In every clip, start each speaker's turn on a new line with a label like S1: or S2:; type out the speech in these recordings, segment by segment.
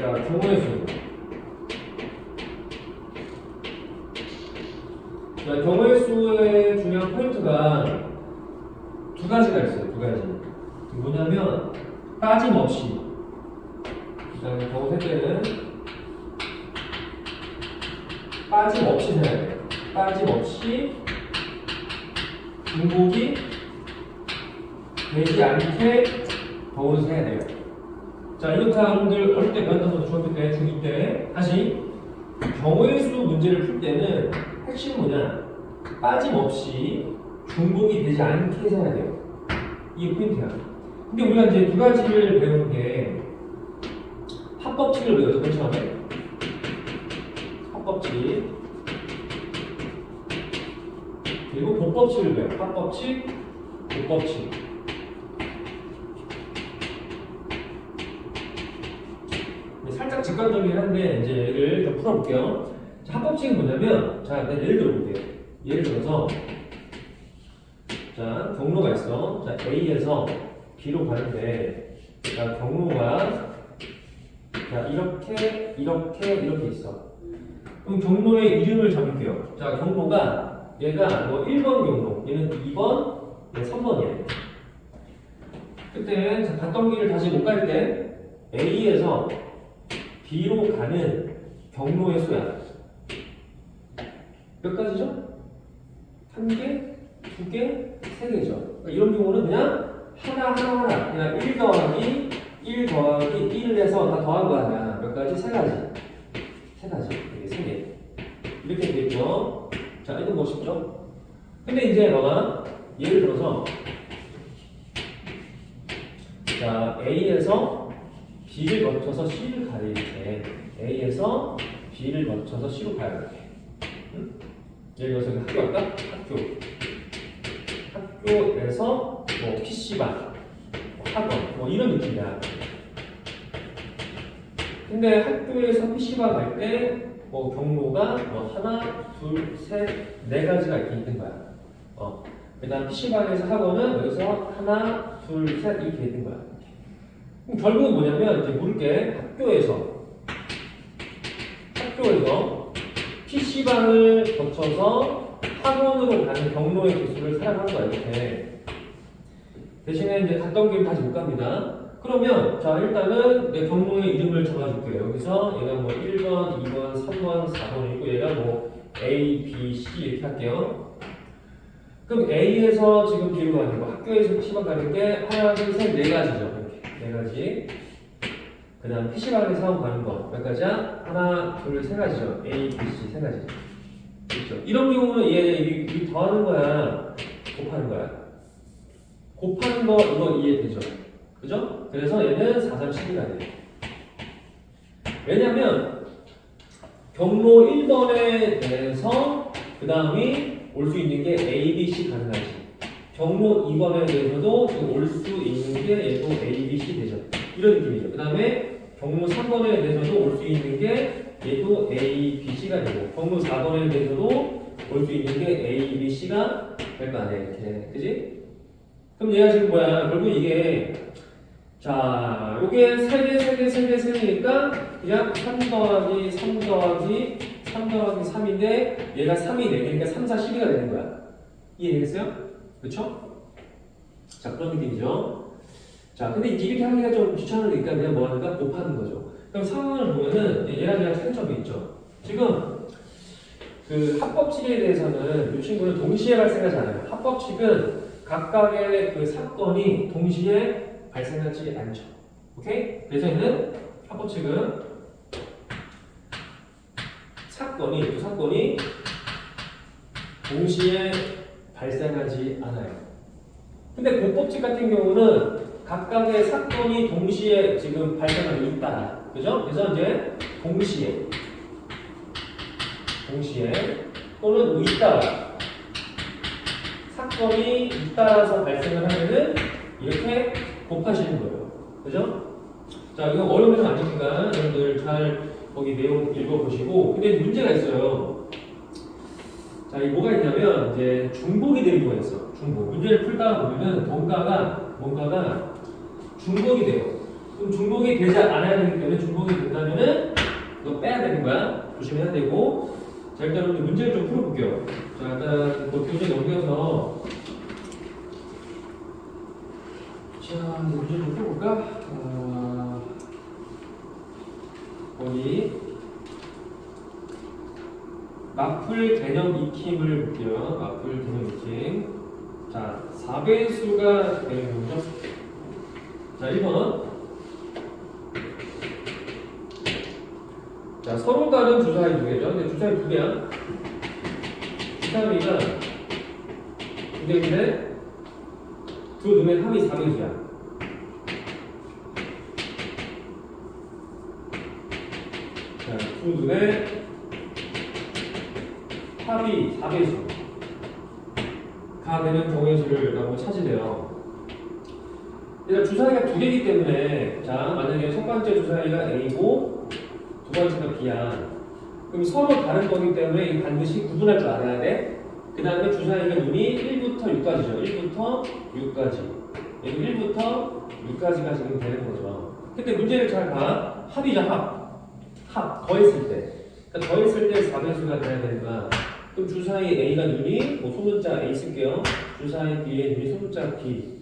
S1: 자, 경우의 수. 자, 경우의 수의 중요한 포인트가 두 가지가 있어요. 두 가지. 뭐냐면 빠짐없이. 그다음에 경우 세 때는 빠짐없이 해야 돼요. 빠짐없이 중복이 되지 않게 경우를 세야 돼요. 자, 이렇게 여러분들 어릴 때 배웠던 중학교 때, 중2 때 다시 경우의 수 문제를 풀 때는 핵심은 뭐냐? 빠짐없이 중복이 되지 않게 세야 돼요. 이게 포인트야. 근데 우리가 이제 두 가지를 배우는 게 합법칙을 배우죠. 맨 처음에 합법칙 그리고 보법칙을 배워요. 합법칙, 보법칙. 살짝 직관적이긴 한데 이제 얘를 좀 풀어볼게요. 자, 합법칙은 뭐냐면 자, 예를 들어볼게요. 예를 들어서 자, 경로가 있어. 자, A에서 B로 가는데 자, 경로가 자, 이렇게 있어. 그럼 경로의 이름을 적을게요. 자, 경로가 얘가 뭐 1번 경로, 얘는 2번, 얘 3번이야. 그때 자, 갔던 길을 다시 못 갈 때 A에서 B로 가는 경로의 수야. 몇 가지죠? 한 개, 두 개, 세 개죠. 그러니까 이런 경우는 그냥 하나 그냥 1 더하기 1 더하기 1을 해서 다 더한 거 아니야. 몇 가지? 세 가지. 이게 세 개. 이렇게 되겠죠. 자, 이건 뭐 쉽죠? 근데 이제 너가 예를 들어서 자, A에서 B를 거쳐서 C를 가야 돼. A에서 B를 거쳐서 C로 가야 돼. 응? 예를 들어서 학교 갈까? 학교에서 뭐 PC방, 뭐 학원, 뭐 이런 느낌이야. 근데 학교에서 PC방 갈 때 뭐 경로가 뭐 하나, 둘, 셋, 네 가지가 이렇게 있는 거야. 그다음 PC방에서 학원은 여기서 하나, 둘, 셋 이렇게 있는 거야. 그럼 결국은 뭐냐면 이제 물게 학교에서 PC방을 거쳐서 학원으로 가는 경로의 개수를 사용하는 거야. 이렇게. 대신에 이제 갔던 길 다시 못 갑니다. 그러면 자, 일단은 내 경로의 이름을 적어줄게요. 여기서 얘가 뭐 1번, 2번, 3번, 4번이고 얘가 뭐 A, B, C 이렇게 할게요. 그럼 A에서 지금 B로 가는 거, 학교에서 PC방 가는 게 하나, 둘, 셋, 네 가지죠. 이렇게 네 가지. 그 다음 PC방에서 가는 거 몇 가지야? 하나, 둘, 세 가지죠. A, B, C 세 가지. 그렇죠. 이런 경우는 얘 더하는 거야, 곱하는 거야. 곱하는 거 이거 이해되죠? 그죠? 그래서 얘는 4, 3, 12가 돼요. 왜냐면 경로 1번에 대해서 그 다음이 올 수 있는 게 A, B, C 가능하지. 경로 2번에 대해서도 지금 올 수 있는 게 얘도 A, B, C 되죠. 이런 느낌이죠. 그 다음에 경로 3번에 대해서도 올 수 있는 게 얘도 A, B, C가 되고 경로 4번에 대해서도 올 수 있는 게 A, B, C가 될 거 아니야. 이렇게. 그지? 그럼 얘가 지금 뭐야? 결국 이게 자, 요게 3개니까 그냥 3 더하기 3 더하기 3 더하기 3인데 얘가 3이 4개니까 3, 4, 12가 되는 거야. 이해되겠어요? 그쵸? 자, 그런 느낌이죠. 자, 근데 이렇게 하기가 좀 귀찮으니까 그냥 뭐 하는가? 곱하는 거죠. 그럼 상황을 보면은 얘랑 차이점이 있죠. 지금 그 합법칙에 대해서는 이 친구는 동시에 발생하지 않아요. 합법칙은 각각의 그 사건이 동시에 발생하지 않죠. 오케이? 그래서 얘는 합법칙은 두 사건이 동시에 발생하지 않아요. 근데 보법칙 같은 경우는 각각의 사건이 동시에 지금 발생하고 있다. 그죠? 그래서 이제 동시에 또는 잇따라 사건이 잇따라서 발생을 하면은 이렇게 곱하시는 거예요. 그죠? 자, 이거 어려운 건 아니니까 여러분들 잘 거기 내용 읽어보시고. 근데 문제가 있어요. 자, 이 뭐가 있냐면 이제 중복이 되는 거가 있어. 중복. 문제를 풀다 보면은 뭔가가 중복이 돼요. 그럼 중복이 되지 않아야 되기 때문에 중복이 된다면은 이거 빼야 되는 거야. 조심해야 되고. 자, 일단 우리 문제를 좀 풀어볼게요. 자, 일단 뭐 교재 넘겨서 자, 문제 좀 풀어볼까? 거기 마플 개념 익힘을 볼게요. 마플 개념 익힘. 자, 4배수가 되는 거죠. 자, 1번. 자, 서로 다른 주사위 두 개죠. 근데 주사위 두 개야. 주사위가 두 개인데 두 눈의 합이 4배수야. 자, 두 눈의 합이 4배수가 되는 정의수를 라고 찾으래요. 일단 주사위가 두 개이기 때문에 자, 만약에 첫 번째 주사위가 A고 두 번째가 B야. 그럼 서로 다른 거기 때문에 반드시 구분할 줄 알아야 돼. 그 다음에 주사위가 눈이 1부터 6까지죠. 1부터 6까지. 여기 1부터 6까지가 지금 되는 거죠. 근데 문제를 잘 봐. 합이죠, 합. 더했을 때. 그러니까 더했을 때 4배수가 돼야 되는 거야. 그럼 주사위 A가 눈이 뭐 소문자 A 쓸게요. 주사위 B의 눈이 소문자 B.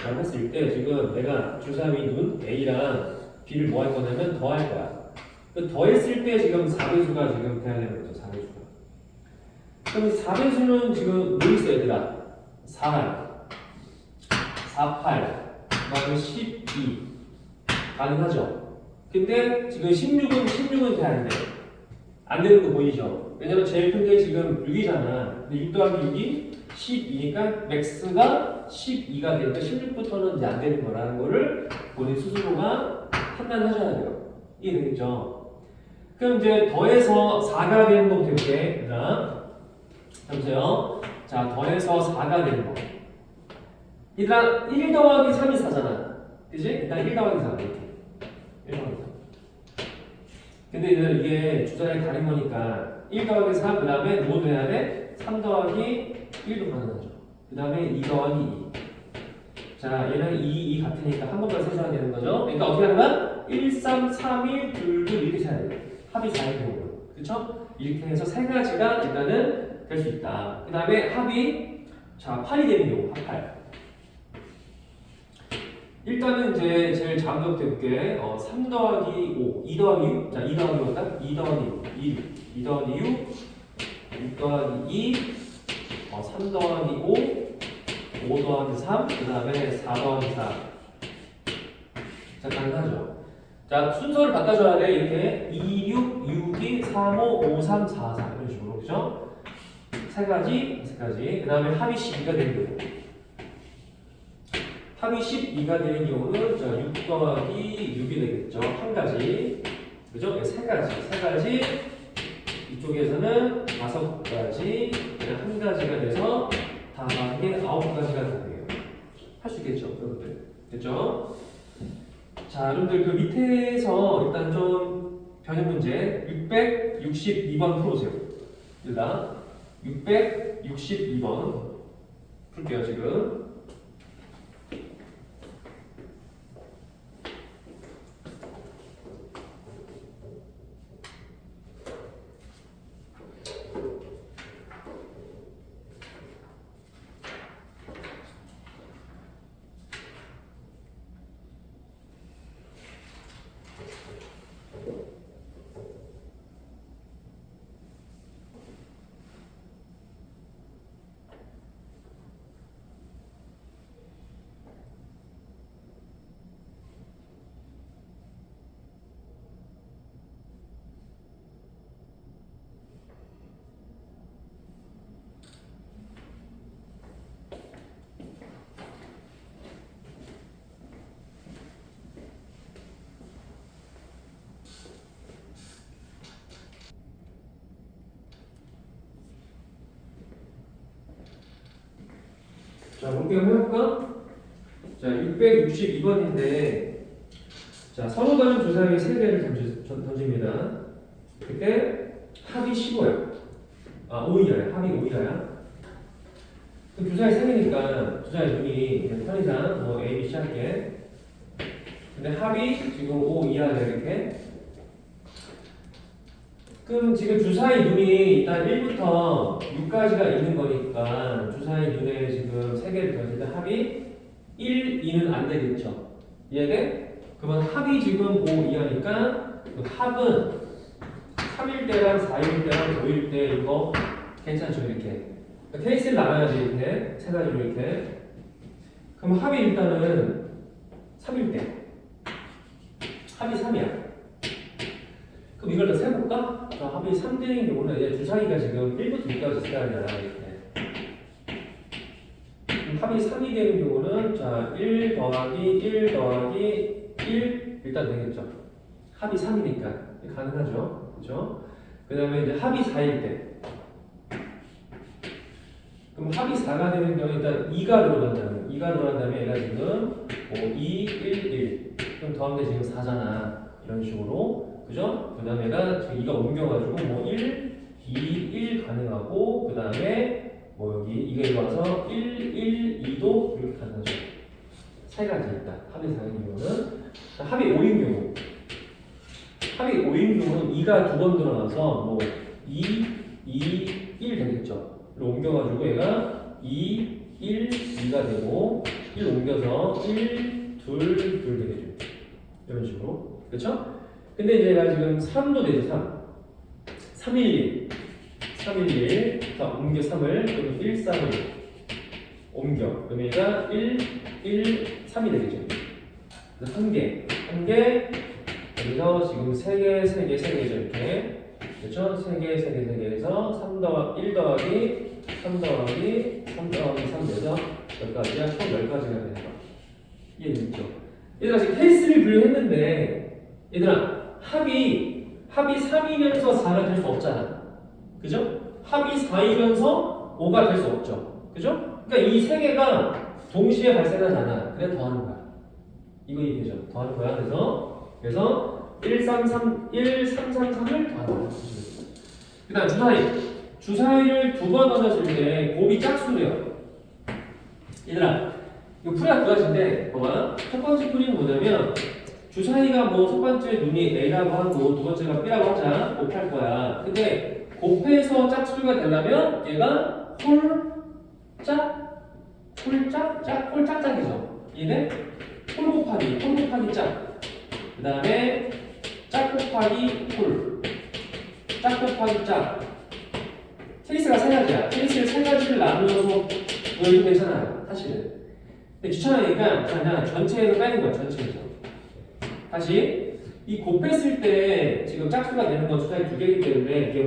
S1: 라고 했을 때 지금 내가 주사위 눈 A랑 B를 뭐 할 거냐면 더 할 거야. 더했을 때 지금 4배수가 지금 돼야 되는 거죠. 4배수가. 그럼 4배수는 지금 뭐 있어 얘들아? 4, 48, 그다음에 12 가능하죠. 근데 지금 16은 돼야 안 돼. 안 되는 거 보이죠? 왜냐면 제일 큰 게 지금 6이잖아. 근데 6 더하기 6이 12니까 맥스가 12가 되니까 16부터는 이제 안 되는 거라는 거를 본인 스스로가 판단하셔야 돼요. 이해되겠죠? 그럼 이제 더해서 4가 되는 거 볼게. 자, 보세요. 자, 더해서 4가 되는 거. 일단 1 더하기 3이 4잖아. 그지? 일단 1 더하기 4. 이렇게. 1 더하기 3. 근데 이게 주사위 다른 거니까 1 더하기 3, 그 다음에 뭐 돼야 돼? 3 더하기 1도 가능하죠. 그 다음에 2 더하기 2. 자, 얘는 2 같으니까 한 번만 세셔야 되는 거죠. 그러니까 어떻게 하는 거야? 1, 3, 3, 1, 2, 2 이렇게 세야 돼요. 합이 4의 경우는. 그쵸? 이렇게 해서 세 가지가 일단은 될 수 있다. 그 다음에 합이 자 8이 되는 경우, 합 8. 일단은 이제 제일 작은 것부터 해볼게. 3 더하기 5, 2 더하기 6. 자, 2 더하기 5다? 2 더하기 6, 2 더하기 6, 6 더하기 2, 3 더하기 5, 5 더하기 3, 그 다음에 4 더하기 4. 자, 가능하죠. 자, 순서를 바꿔줘야 돼. 이렇게 2, 6, 6, 2, 3, 5, 5, 3, 4, 4 이런 식으로. 그죠? 세 가지. 그 다음에 합이 12가 되는 경우. 합이 12가 되는 경우는 자, 6 더하기 6이 되겠죠. 한 가지. 그죠? 세 가지. 이쪽에서는 5가지. 한 가지가 돼서 다 더하기 9가지가 되네요. 할 수 있겠죠, 여러분들. 됐죠? 자, 여러분들 그 밑에서 일단 좀 변형 문제 662번 풀어보세요. 일단 662번 풀게요, 지금. 자, 문제 한번 해볼까? 자, 662번인데, 자, 서로 다른 주사위 3개를 던집니다. 그때 합이 15야. 아, 5이야. 합이 5이야. 그럼 주사위 3개니까, 주사위 눈이 그냥 편의상 뭐 A, B, C 할게. 근데 합이 지금 5 이하죠, 이렇게. 그럼 지금 주사위 눈이 일단 1부터 6까지가 있는 거니까 주사위 눈에 지금 3개를 더했을 때 합이 1, 2는 안 되겠죠. 이해돼? 그러면 합이 지금 5 이하니까 그 합은 3일 때랑 4일 때랑 5일 때 이거 괜찮죠, 이렇게. 케이스를 나눠야지, 이렇게. 세 가지로 이렇게. 그럼 합이 일단은 3일 때. 합이 3이야. 그럼 이걸 더 세볼까? 자, 합이 3되는 경우는 이제 주사위가 지금 1부터 6까지 있어야 되잖아, 이렇게. 그럼 합이 3이 되는 경우는 자, 1 더하기 1 더하기 1 일단 되겠죠. 합이 3이니까 가능하죠. 그죠? 그 다음에 이제 합이 4일 때. 그럼 합이 4가 되는 경우에 일단 2가 들어간다면 2가 들어간다면 얘가 지금 2, 1, 1 그럼 더하면 지금 4잖아. 이런 식으로. 그죠? 그 다음에 얘가 지금 2가 옮겨가지고 1, 2, 1 가능하고 그 다음에 여기 이게 와서 1, 1, 2도 이렇게 가능하죠. 세 가지 있다. 합이 4인 경우는 합이 5인 경우 합이 5인 경우는 2가 두 번 들어가서 2, 2, 1 되겠죠. 옮겨가지고 얘가 2, 1, 2가 되고 1 옮겨서 1, 2, 2 되겠죠. 이런 식으로. 그렇죠? 근데 이제 얘가 지금 3도 되죠. 3, 1, 1 3, 1, 1 자, 옮겨 3을 그럼 1, 3을 옮겨 그러면 얘가 1, 1, 3이 되겠죠. 그래서 1개 여기서 지금 3개, 3개, 3개죠. 이렇게 그렇죠? 3개, 3개, 3개에서 3 더하기 1 더하기 3 더하기 3 더하기 3 돼서 여기까지가 총 10가지가 되는 거. 이해됐죠? 얘들아 지금 케이스를 분류했는데 얘들아 합이 3이면서 4가 될 수 없잖아. 그죠? 합이 4이면서 5가 될 수 없죠. 그죠? 그러니까 이 3개가 동시에 발생하잖아. 그래 더하는 거야. 이거 이해되죠? 더하는 거야. 그래서 1, 3, 3, 3을 더하는 거야. 그 다음 주사위를 두 번 던졌을 때 곱이 짝수래요. 얘들아 이거 풀이가 두 가지인데 봐봐. 첫 번째 풀이는 뭐냐면 주사위가 첫 번째 눈이 A라고 하고 두 번째가 B라고 하자. 곱할 거야. 근데 곱해서 짝수가 되려면 얘가 홀짝짝이죠. 이게 홀 곱하기 짝. 그 다음에 짝 곱하기 홀. 짝 곱하기 짝. 케이스가 세 가지야. 케이스를 세 가지를 나누어서 보여도 괜찮아요. 사실은. 근데 귀찮으니까 그냥 전체에서 빼는 거야. 전체에서. 다시 이 곱했을 때 지금 짝수가 되는 건 주사위 2개이기 때문에 이게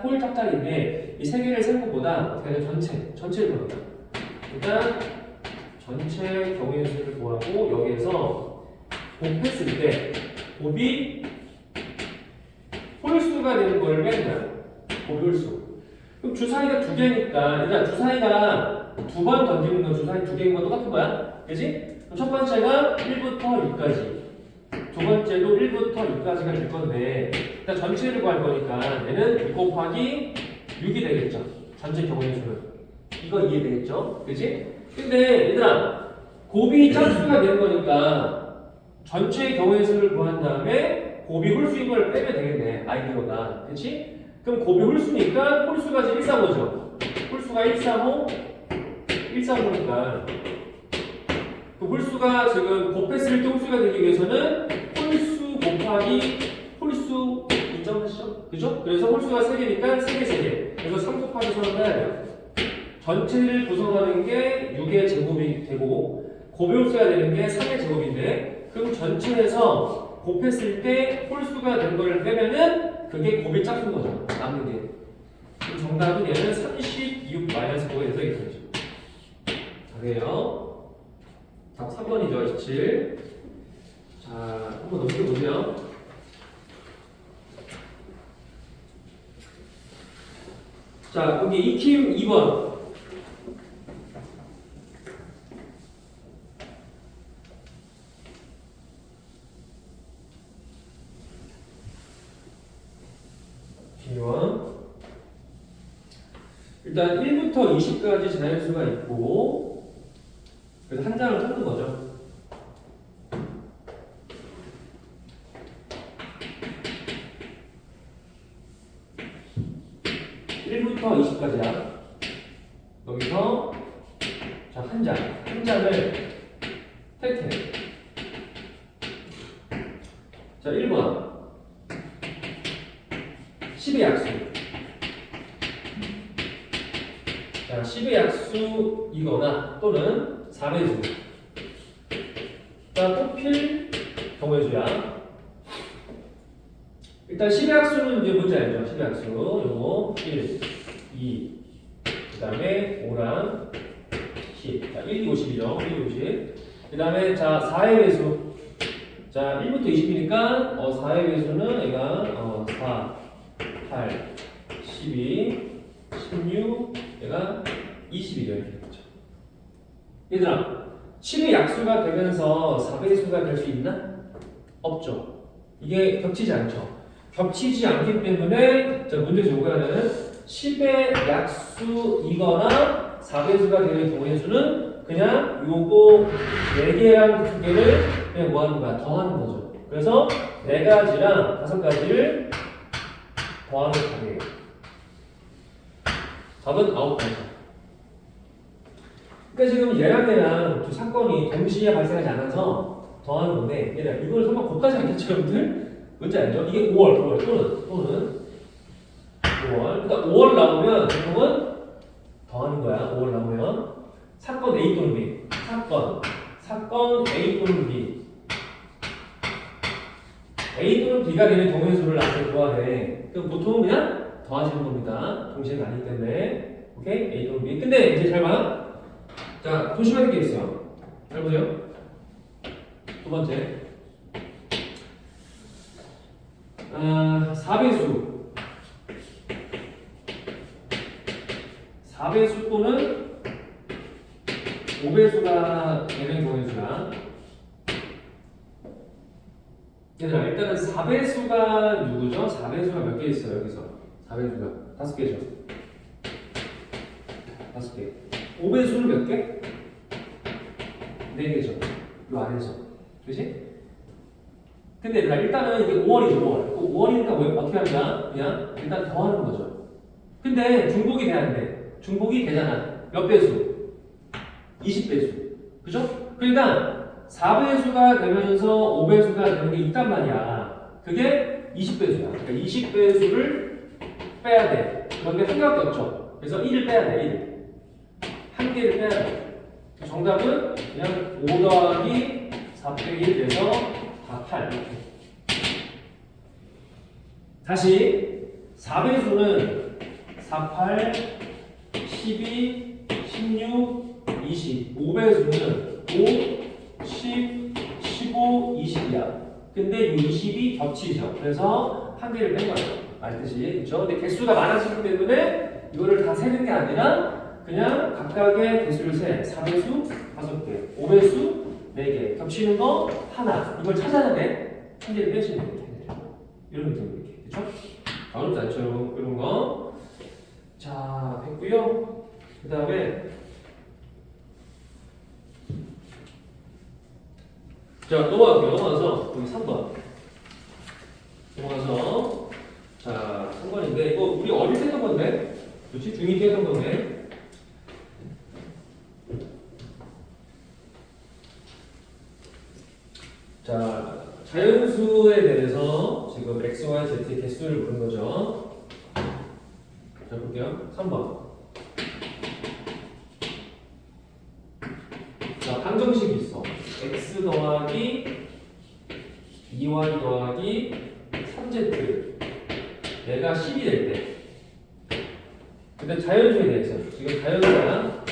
S1: 홀짝짝인데 이 3개를 센 것보다 어떻게 하냐 전체를 보는 거야. 일단 전체 경우의 수를 구하고 여기에서 곱했을 때 곱이 홀수가 되는 걸 빼는 거야. 곱이 홀수. 그럼 주사위가 2개니까 일단 주사위가 두 번 던지는 건 주사위 2개인 건 똑같은 거야. 그지? 첫 번째가 1부터 6까지 두 번째도 1부터 6까지가 될 건데 일단 전체를 구할 거니까 얘는 6 곱하기 6이 되겠죠. 전체 경우의 수는. 이거 이해되겠죠? 그치? 근데 얘들아 곱이 짝수가 되는 거니까 전체 경우의 수를 구한 다음에 곱이 홀수인 걸 빼면 되겠네. 아이디어가. 그치? 그럼 곱이 홀수니까 홀수가 지금 135죠. 홀수가 135 135니까 그 홀수가 지금 곱했을 때 홀수가 되기 위해서는 홀수 곱하기 홀수 인정하시죠? 그죠? 그래서 홀수가 3개니까 3개. 그래서 3 곱하기 3을 해야 돼요. 전체를 구성하는 게 6의 제곱이 되고 곱의 홀수가 되는 게 3의 제곱인데 그럼 전체에서 곱했을 때 홀수가 된 거를 빼면은 그게 곱의 짝수인 거죠. 남는 게. 그럼 정답은 얘는 36-5에서 이렇게 되죠. 그래요. 답 3번이죠. 27. 자, 한번 넘겨보세요. 자, 여기 익힘 2번. 일단 1부터 20까지 자연수가 있고 그래서 한 장을 뽑는 거죠. 1부터 20까지야. 여기서 자, 한 장을 택해. 자, 1번 10의 약수. 자, 10의 약수이거나 또는 4배수. 자, 뽑힐 경우의 수야. 일단 10의 약수는 이제 뭔지 알죠? 10의 약수. 요거 1, 2, 그 다음에 5랑 10. 자, 1, 2, 50이죠. 1, 2, 50. 그 다음에 자, 4의 배수. 자, 1부터 20이니까 4의 배수는 얘가 4, 8, 12, 16, 얘가 20이죠. 이렇게 되죠. 얘들아, 10의 약수가 되면서 4배수가 될 수 있나? 없죠. 이게 겹치지 않죠. 겹치지 않기 때문에 자, 문제 요구하는 10의 약수이거나 4배수가 되는 경우의 수는 그냥 요거 4개랑 2개를 그냥 뭐 하는 거야? 더하는 거죠. 그래서 4가지랑 5가지를 더하는 답이에요. 답은 9가지. 그러니까 지금 얘랑 두 사건이 동시에 발생하지 않아서 더하는 건데, 얘들아, 이걸 설마 거기까지 알겠죠, 여러분들? 뭔지 알죠? 이게 5월 또는 5월. 그러니까 5월 나오면 보통은 더하는 거야. 5월 나오면 사건 A 또는 B, 사건 A 또는 B, A 또는 B가 되는 경우의 수를 나한테 구하래. 그럼 보통은 그냥 더하시는 겁니다. 동시에 아니기 때문에. 오케이? A 또는 B. 근데 이제 잘 봐. 자, 조심해야 될 게 있어요. 잘 보세요. 두 번째. 4배수. 4배수 또는 5배수가 되는 경우의 수야. 얘들아, 일단은 4배수가 누구죠? 4배수가 몇 개 있어요, 여기서? 4배수가 5개죠. 5개. 5배수는 몇 개? 4개죠. 이 안에서. 그치? 근데 얘들아, 일단은 이게 5월이죠, 5월. 5월이니까 왜 어떻게 하냐? 그냥 일단 더하는 거죠. 근데 중복이 돼야 돼. 중복이 되잖아. 몇 배수? 20배수. 그죠? 그러니까 4배수가 되면서 5배수가 되는 게 있단 말이야. 그게 20배수야. 그러니까 20배수를 빼야 돼. 그런 게 한 개밖에 없죠. 그래서 1을 빼야 돼, 1. 한 개를 빼야 돼. 정답은 그냥 5 더하기 4 빼기 1 돼서 다 8. 이렇게. 다시 4배수는 4, 8, 12, 16, 20. 5배수는 5, 10, 15, 20이야. 근데 이 20이 겹치죠. 그래서 한 개를 뺀 거예요. 말듯이. 그렇죠? 근데 개수가 많아지기 때문에 이거를 다 세는 게 아니라 그냥 각각의 개수를 세. 4배수 5개, 5배수 4개. 겹치는 거 하나. 이걸 찾아야 돼. 한 개를 빼시면 돼. 이런 느낌 이렇게. 그렇죠? 어렵지 않죠? 이런 거. 자, 됐고요. 그 다음에 자, 넘어가서 여기 3번. 넘어가서 자, 3번인데 이거 우리 어릴 때 했던 건데, 그렇지? 중2 때 했던 건데. 자, 자연수에 대해서 지금 x, y, z의 개수를 부른 거죠. 자, 볼게요. 3번. 자, 방정식이 있어. x 더하기 2y 더하기 3z. 얘가 10이 될 때. 근데 자연수에 대해서. 지금 자연수야.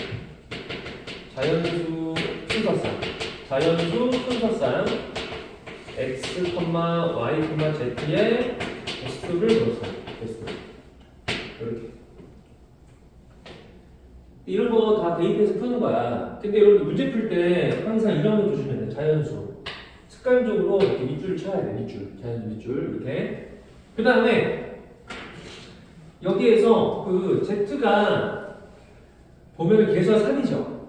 S1: 자연수 순서상. 자연수 순서상. x, y, z의 개수를 넣었어요. 개수. 이렇게. 이런 거 다 대입해서 푸는 거야. 근데 여러분 문제 풀 때 항상 이런 거 조심해야 돼. 자연수. 습관적으로 이렇게 밑줄을 쳐야 돼. 밑줄. 자연수 밑줄. 이렇게. 그 다음에 여기에서 그 z가 보면 개수가 3이죠.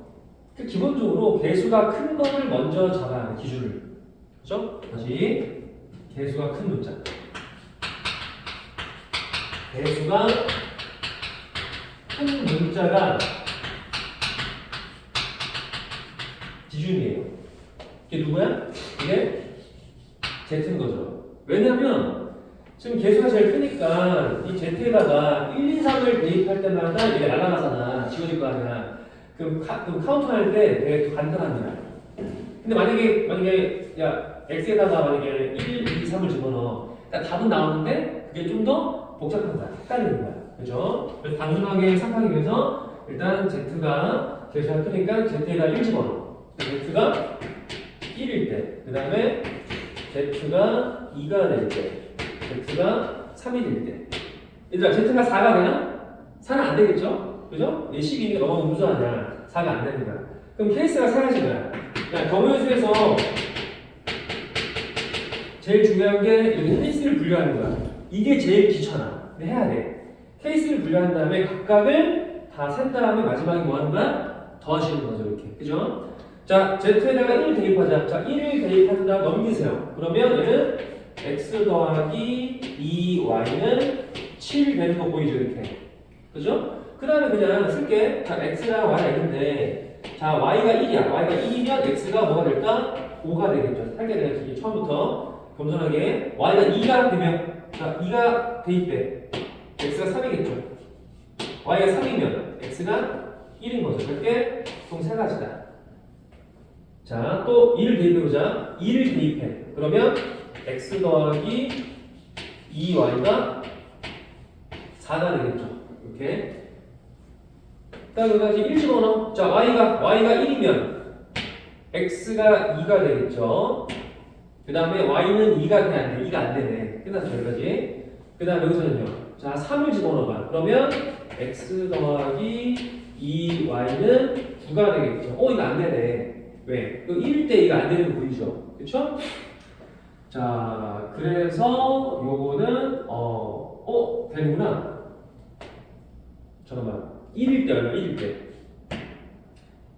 S1: 그 기본적으로 개수가 큰 거를 먼저 잡아야 돼. 기준을. 그죠? 다시. 개수가 큰 문자. 개수가 한 문자가 기준이에요. 이게 누구야? 이게 Z인 거죠. 왜냐면 지금 개수가 제일 크니까 이 Z에다가 1, 2, 3을 대입할 때마다 이게 날아가잖아. 지워질 거 아니야. 그럼 카운트 할 때 되게 간단한 거야. 근데 만약에 야 X에다가 만약에 1, 2, 3을 집어넣어. 그러니까 답은 나오는데 그게 좀 더 복잡한 거야. 헷갈리는 거야. 그죠? 그래서 단순하게 생각하기 위해서 일단 Z가 개수가 크니까 Z에다 1 집어넣어. Z가 1일 때, 그 다음에 Z가 2가 될 때, Z가 3이 될 때. 얘들아, Z가 4가 되나? 4는 안 되겠죠? 그죠? 12니까 너무 무수하냐? 4가 안 되니까. 그럼 케이스가 세 가지가. 야, 경우의 수에서 제일 중요한 게 이렇게 케이스를 분류하는 거야. 이게 제일 귀찮아. 근데 해야 돼. 케이스를 분류한 다음에 각각을 다 센 다음에 마지막에 뭐 하는 거야? 더하시는 거죠, 이렇게. 그죠? 자, Z에다가 1을 대입하자. 자, 1을 대입한다 넘기세요. 그러면 얘는 X 더하기 2Y는 7 되는 거 보이죠, 이렇게. 그죠? 그 다음에 그냥 쓸게. 자, X랑 Y가 있는데, 자, Y가 1이야. Y가 2이면 X가 뭐가 될까? 5가 되겠죠. 살게 되겠지. 처음부터 겸손하게. Y가 2가 되면, 자, 2가 대입돼. X가 3이겠죠. Y가 3이면 X가 1인 거죠. 그렇게 총 세 가지다. 자, 또 2를 대입해보자. 2를 대입해. 그러면 x 더하기 2y가 4가 되겠죠. 이렇게. 딱 여기까지 1 집어넣어. 자, y가 1이면 x가 2가 되겠죠. 그 다음에 y는 2가 그냥 안 돼. 2가 안 되네. 끝났죠. 여기까지. 그 다음에 여기서는요. 자, 3을 집어넣어봐. 그러면 x 더하기 2y는 9가 되겠죠. 이거 안 되네. 왜? 1일 때 이거 안 되는 거 보이죠? 그쵸? 자, 그래서 요거는, 되는구나. 잠깐만. 1일 때 얼마? 1일 때.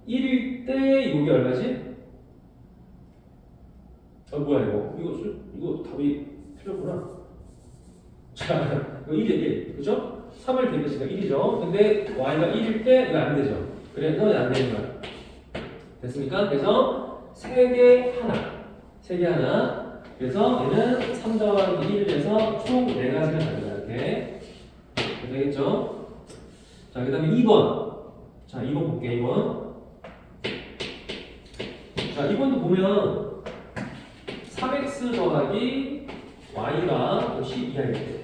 S1: 1일 때 요게 얼마지? 뭐야, 이거. 이거 답이 틀렸구나. 자, 이거 1이야, 1. 그죠? 3을 대입했으니까 1이죠. 근데 y가 1일 때 이거 안 되죠. 그래서 안 되는 거야. 됐습니까? 그래서 3개 하나. 그래서 얘는 3 더하기 1을 해서 총 4가지를 가져가 이렇게. 되겠죠? 자, 그 다음에 2번. 자, 2번 볼게, 2번. 자, 2번도 보면 3x 더하기 y가 12할 때.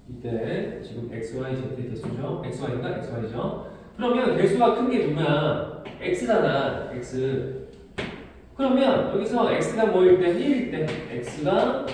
S1: 이때 지금 x, y, z 개수죠? x, y인가? x, y죠? 그러면 개수가 큰 게 누구야? x잖아, x. 그러면 여기서 x가 뭐일 때? 1일 때. x가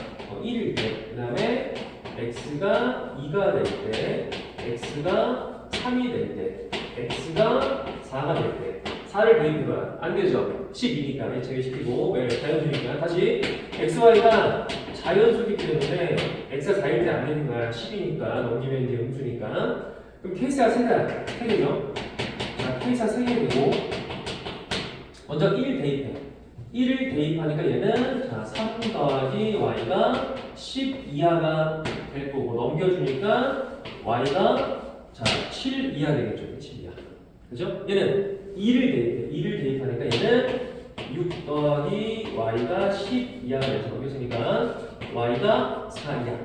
S1: 1일 때. 그 다음에 x가 2가 될 때. x가 3이 될 때. x가 4가 될 때. 4를 대입해봐. 안 되죠? 12니까. 제외시키고. 왜? 자연수니까. 다시. x, y가 자연수기 때문에 x가 4일 때 안 되는 거야. 10이니까. 넘기면 이제 음수니까. 그럼 케이스가 3개죠? 자, 케이스가 3개 되고, 먼저 1 대입해. 1을 대입하니까 얘는, 자, 3 더하기 y가 10 이하가 될 거고, 넘겨주니까 y가, 자, 7 이하 되겠죠. 7 이하. 그죠? 얘는 2를 대입해. 2를 대입하니까 얘는 6 더하기 y가 10 이하가 되죠. 넘겨주니까 y가 4 이하.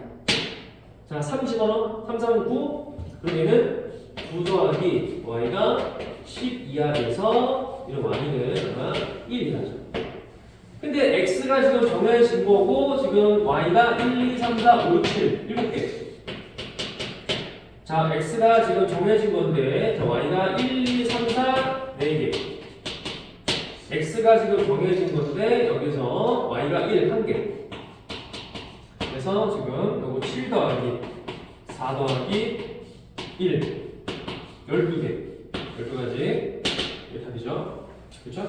S1: 자, 3 집어넣어. 3, 3, 9. 그럼 얘는 9 더하기 y가 10 이하에서 이런 y는 1 이하죠. 근데 x가 지금 정해진 거고 지금 y가 1, 2, 3, 4, 5, 6, 7 7개. 자, x가 지금 정해진 건데 자, y가 1, 2, 3, 4 4개. x가 지금 정해진 건데 여기서 y가 1 1개. 그래서 지금 요거 7 더하기 4 더하기 1 12개 12가지 이게 답이죠. 그렇죠?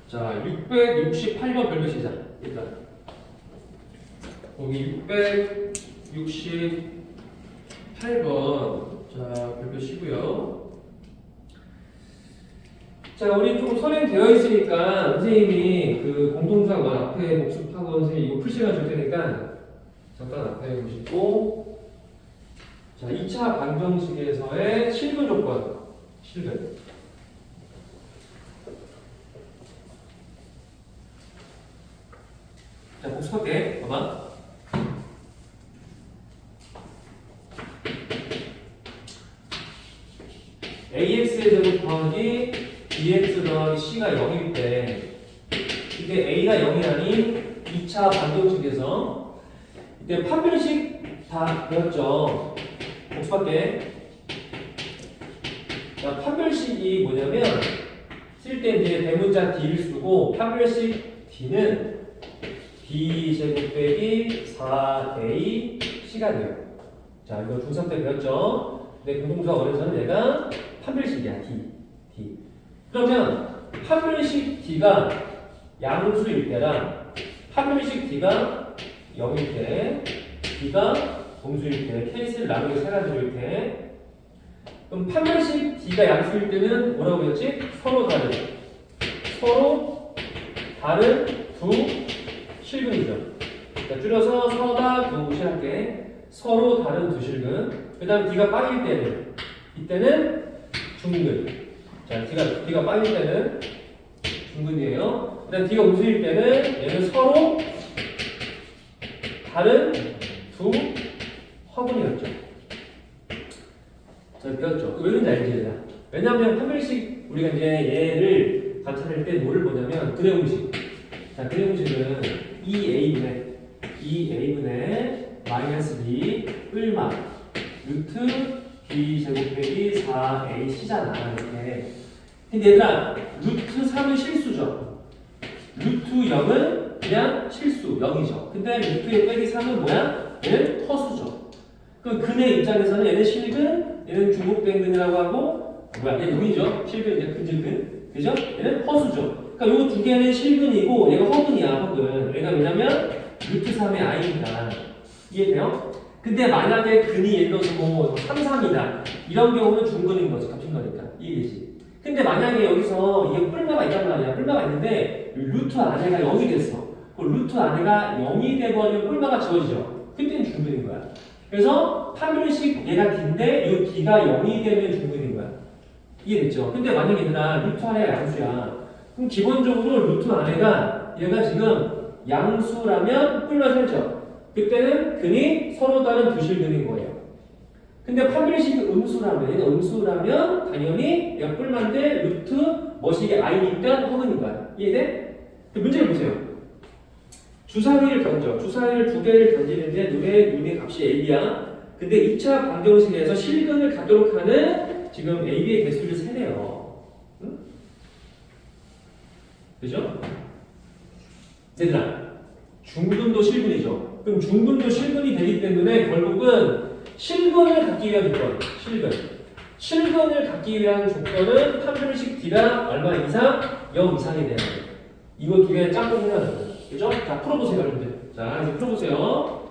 S1: 자, 668번 별표 시작. 일단 거기 668번 자 별표 시고요. 자, 우리 좀 선행되어 있으니까 선생님이 그 공동사과 앞에 복습하고 선생님이 이거 풀 시간 줄 테니까 잠깐 앞에 보시고 자 2차 방정식에서의 실근 조건 실근 자 복습할게 봐봐 ax의 제곱 더하기 bx 더하기 c가 0일 때 이게 a가 0이 아닌 2차 방정식에서 이때 판별식 다 배웠죠. 복습할게. 자, 판별식이 뭐냐면 쓸 때 이제 대문자 d를 쓰고 판별식 d는 b제곱 빼기 4ac가 돼요. 자, 이거 중3 때 배웠죠. 근데 공동수학 원에서는 얘가 판별식이야, d. 그러면 판별식 d가 양수일 때랑 판별식 d가 0일 때, d가 동수일 때, 케이스를 나누기 세 가지일 때, 그럼 판별식 d가 양수일 때는 뭐라고 했지? 서로 다른 두 실근이죠. 그러니까 줄여서 서다 두 실할게. 서로 다른 두 실근. 그 다음 d가 빵일 때는, 이때는 중근. 자, d가 빵일 때는 중근이에요. 그 다음 d가 음수일 때는 얘는 서로 다른 두 화분이었죠. 자, 배웠죠. 왜 그런지 알지? 왜냐하면 판별식 우리가 이제 얘를 관찰할 때 뭐를 보냐면 근해 공식. 자, 근해 공식은 2a분의 마이너스 b 뿔마 루트 b 제곱 빼기 4ac잖아 이렇게. 근데 얘들아 루트 3은 실수죠. 루트 0은 그냥 실수 0이죠. 근데 루트의 빼기 3은 뭐야? 얘는 허수죠. 그 근의 입장에서는 얘는 실근, 얘는 중복된 근이라고 하고 뭐야? 얘는 음이죠. 실근 이제 근질근, 그죠? 얘는 허수죠. 그러니까 요 두 개는 실근이고 얘가 허근이야 허근. 얘가 왜냐면 루트 3의 i니까 이해돼요? 근데 만약에 근이 예를 들어서 뭐 3, 3이다 이런 경우는 중근인 거지 겹친 거니까 이해되지? 근데 만약에 여기서 이게 뿔마가 있단 말이야. 뿔마가 있는데 루트 안에가 0이 됐어. 그 루트 안에가 0이 돼버리면 뿔마가 지워지죠. 그때는 중근인 거야. 그래서 판별식 얘가 d인데 이 d가 0이 되면 중근인 거야. 이해됐죠? 근데 만약에 얘들아 루트 안에가 양수야. 그럼 기본적으로 루트 안에가 얘가 지금 양수라면 뿔마 살죠. 그때는 근이 서로 다른 두 실근인 거예요. 근데 판별식이 음수라면 얘는 음수라면 당연히 얘가 뿔마인데 루트 뭐시게 i니까 허근인 거야. 이해돼? 문제를 보세요. 주사위를 던져. 주사위를 두 개를 던지는데 눈의 값이 AB야. 근데 2차 방정식에서 실근을 갖도록 하는 지금 AB의 개수를 세네요. 응? 그죠? 얘들아, 중근도 실근이죠. 그럼 중근도 실근이 되기 때문에 결국은 실근을 갖기 위한 조건, 실근을 갖기 위한 조건은 판별식 D가 얼마 이상? 0 이상이 돼야 돼. 이거 두 개 짝꿍 해야 돼. 그죠? 자, 풀어보세요, 여러분들. 자, 이제 풀어보세요.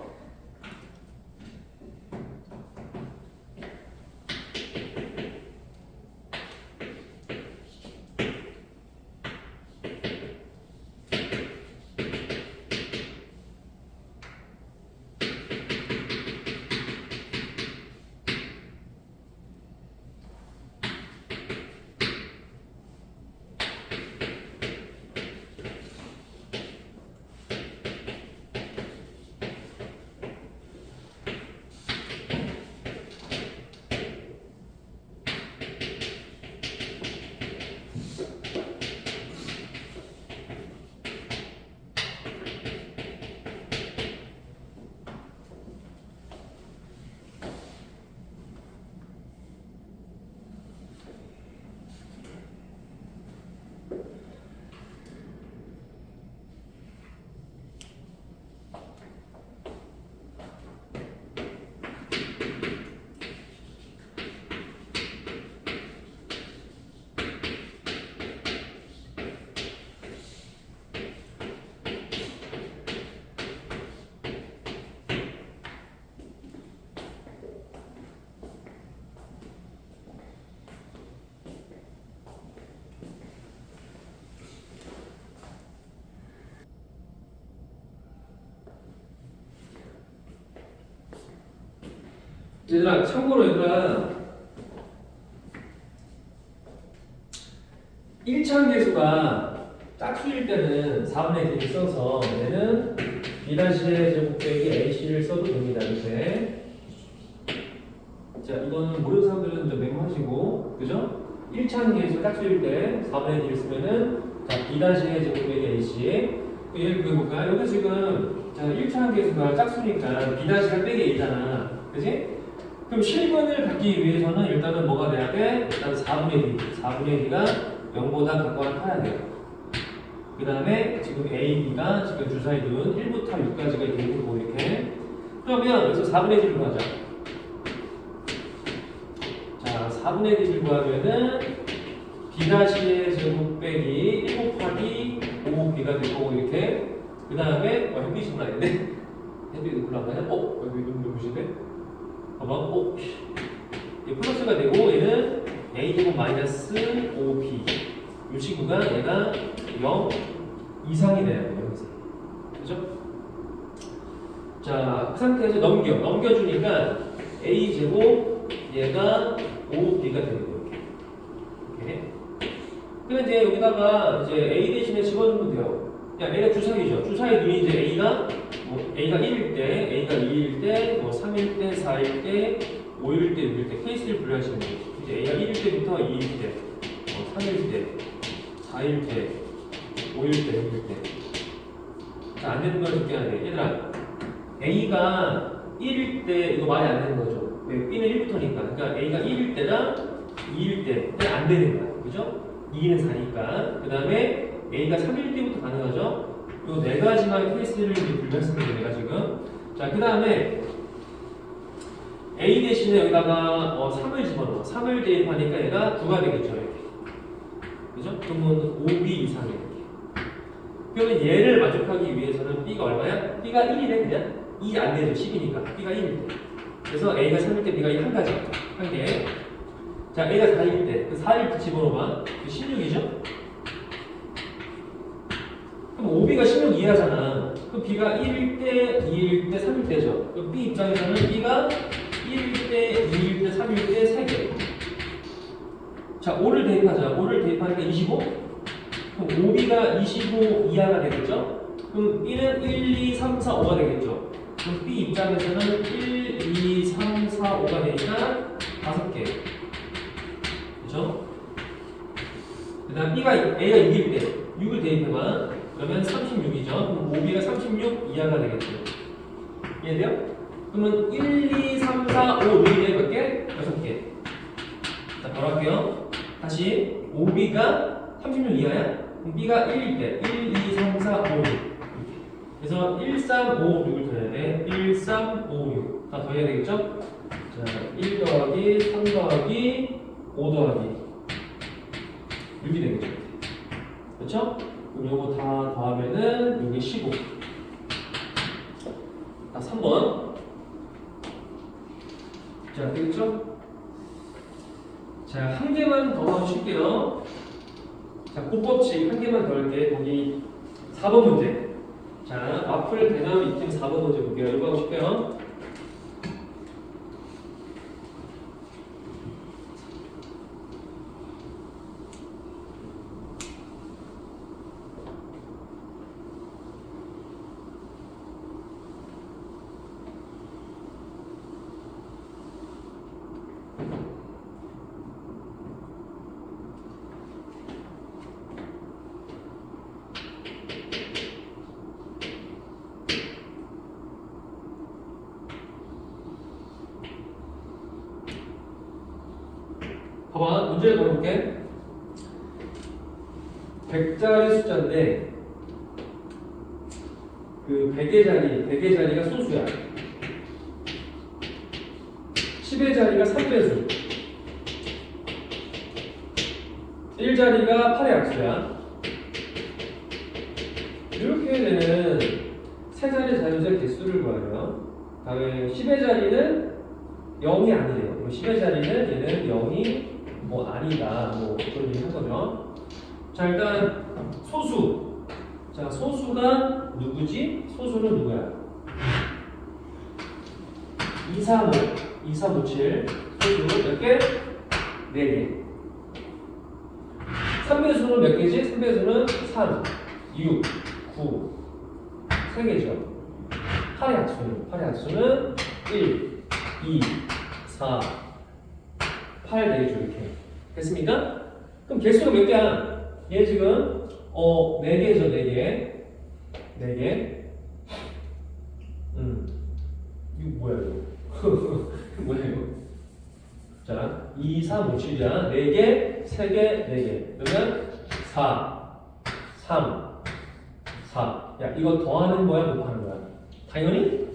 S1: 얘들아, 참고로 얘들아, 1차원 계수가 짝수일 때는 4분의 D를 써서 얘는 B-의 제곱 빼기 AC를 써도 됩니다. 이렇게. 자, 이거는 모르는 사람들은 좀 메모하시고, 그죠? 1차원 계수 짝수일 때 4분의 D를 쓰면은 자, B-의 제곱 빼기 AC. 예를 들어볼까요? 여기 지금 자, 1차원 계수가 짝수니까 B-가 빼기 A잖아. 그지? 그럼 실근을 갖기 위해서는 일단은 뭐가 돼야 돼? 일단 4분의 D. 4분의 D가 0보다 같거나 커야 돼요. 그 다음에 지금 A, B가 지금 주사위 둔 1부터 6까지가 이렇게 있고 이렇게. 그러면 여기서 4분의 D를 구하자. 자, 4분의 D를 구하면은 B-의 제곱 빼기 1 곱하기 5B가 될 거고 이렇게. 그 다음에 햇빛이 장난 아닌데? 햇빛이 별로 안 가냐? 여기 좀 보시네? 봐봐. 이게 플러스가 되고 얘는 A 제곱 마이너스 5B 이 친구가 얘가 0 이상이 돼야 돼요. 0 이상. 그죠? 자, 그 상태에서 넘겨주니까 A 제곱 얘가 5B가 되는 거예요. 이렇게. 그럼 이제 여기다가 이제 A 대신에 집어주면 돼요. 야, A가 주사위죠. 주사위 눈이 이제 A가 A가 1일 때, A가 2일 때, 3일 때, 4일 때, 5일 때, 6일 때 케이스를 분류하시는 거예요. 이제 A가 1일 때부터 2일 때, 3일 때, 4일 때, 5일 때, 6일 때. 자, 안 되는 걸 적게 해야 돼. 얘들아, A가 1일 때 이거 말이 안 되는 거죠. 왜? B는 1부터니까. 그러니까 A가 1일 때랑 2일 때 안 되는 거야. 그죠? 2는 4니까. 그 다음에 A가 3일 때부터 가능하죠? 요 네 가지만 케이스를 분류했습니다. 내가 지금. 자, 그 다음에 A 대신에 여기다가 3을 집어넣어. 3을 대입하니까 얘가 9가 되겠죠. 이렇게. 그죠? 그러면 5B 이상이에요. 그러면 얘를 만족하기 위해서는 B가 얼마야? B가 1이래 그냥? 2 안 되죠. 10이니까. B가 1일 때. 그래서 A가 3일 때 B가 한 가지. 한 개. 자, A가 4일 때. 그 4일 때 집어넣어봐. 16이죠? 그럼 5B가 16 이하잖아. 그럼 B가 1일 때, 2일 때, 3일 때죠. 그럼 B 입장에서는 B가 1일 때, 2일 때, 3일 때 3개. 자, 5를 대입하자. 5를 대입하니까 25? 그럼 5B가 25 이하가 되겠죠? 그럼 B는 1, 2, 3, 4, 5가 되겠죠? 그럼 B 입장에서는 1, 2, 3, 4, 5가 되니까 5개. 그죠? 그 다음 A가 6일 때 6을 대입해봐. 그러면 36이죠. 그럼 5B가 36 이하가 되겠죠. 이해돼요? 그러면 1, 2, 3, 4, 5, 6에 몇 개? 6개. 자, 바로 할게요. 다시 5B가 36 이하야? 그럼 B가 1일 때 1, 2, 3, 4, 5, 6 그래서 1, 3, 5, 6을 더해야 돼. 1, 3, 5, 6 다 더해야 되겠죠? 자, 1 더하기 3 더하기 5 더하기 6이 되겠죠. 그렇죠? 그럼 요거 다 더하면은 요게 15. 자, 3번. 자, 되겠죠? 자, 한 개만 더 하실게요. 자, 곱법칙 한 개만 더 할게. 거기 4번 문제. 자, 와플 대나무 이팀 4번 문제 볼게요. 이거 하고 싶게요. 봐봐, 문제를 걸어볼게. 100자리 숫자인데 그 100의 자리가 소수야. 10의 자리가 3배수. 1자리가 8의 약수야. 이렇게 되는 세 자리 자유자 개수를 구하래요. 다음에 10의 자리는 0이 아니래요. 10의 자리는 얘는 0이 아니다. 그런 얘기 한 거죠. 자, 일단 소수. 자, 소수가 누구지? 소수는 누구야? 2357 소수 몇 개? 4개. 3배수는 몇 개지? 3배수는 3, 6, 9 3개죠. 8의 약수는 1, 2, 4, 8 4개죠. 이렇게 됐습니까? 그럼 개수가 몇 개야? 얘 지금 4개죠. 4개 4개. 이거 뭐야 이거? 뭐야 이거? 자, 2, 3, 5, 7이야. 4개, 3개, 4개. 그러면 4, 3, 4. 야, 이거 더하는 거야, 곱하는 거야? 당연히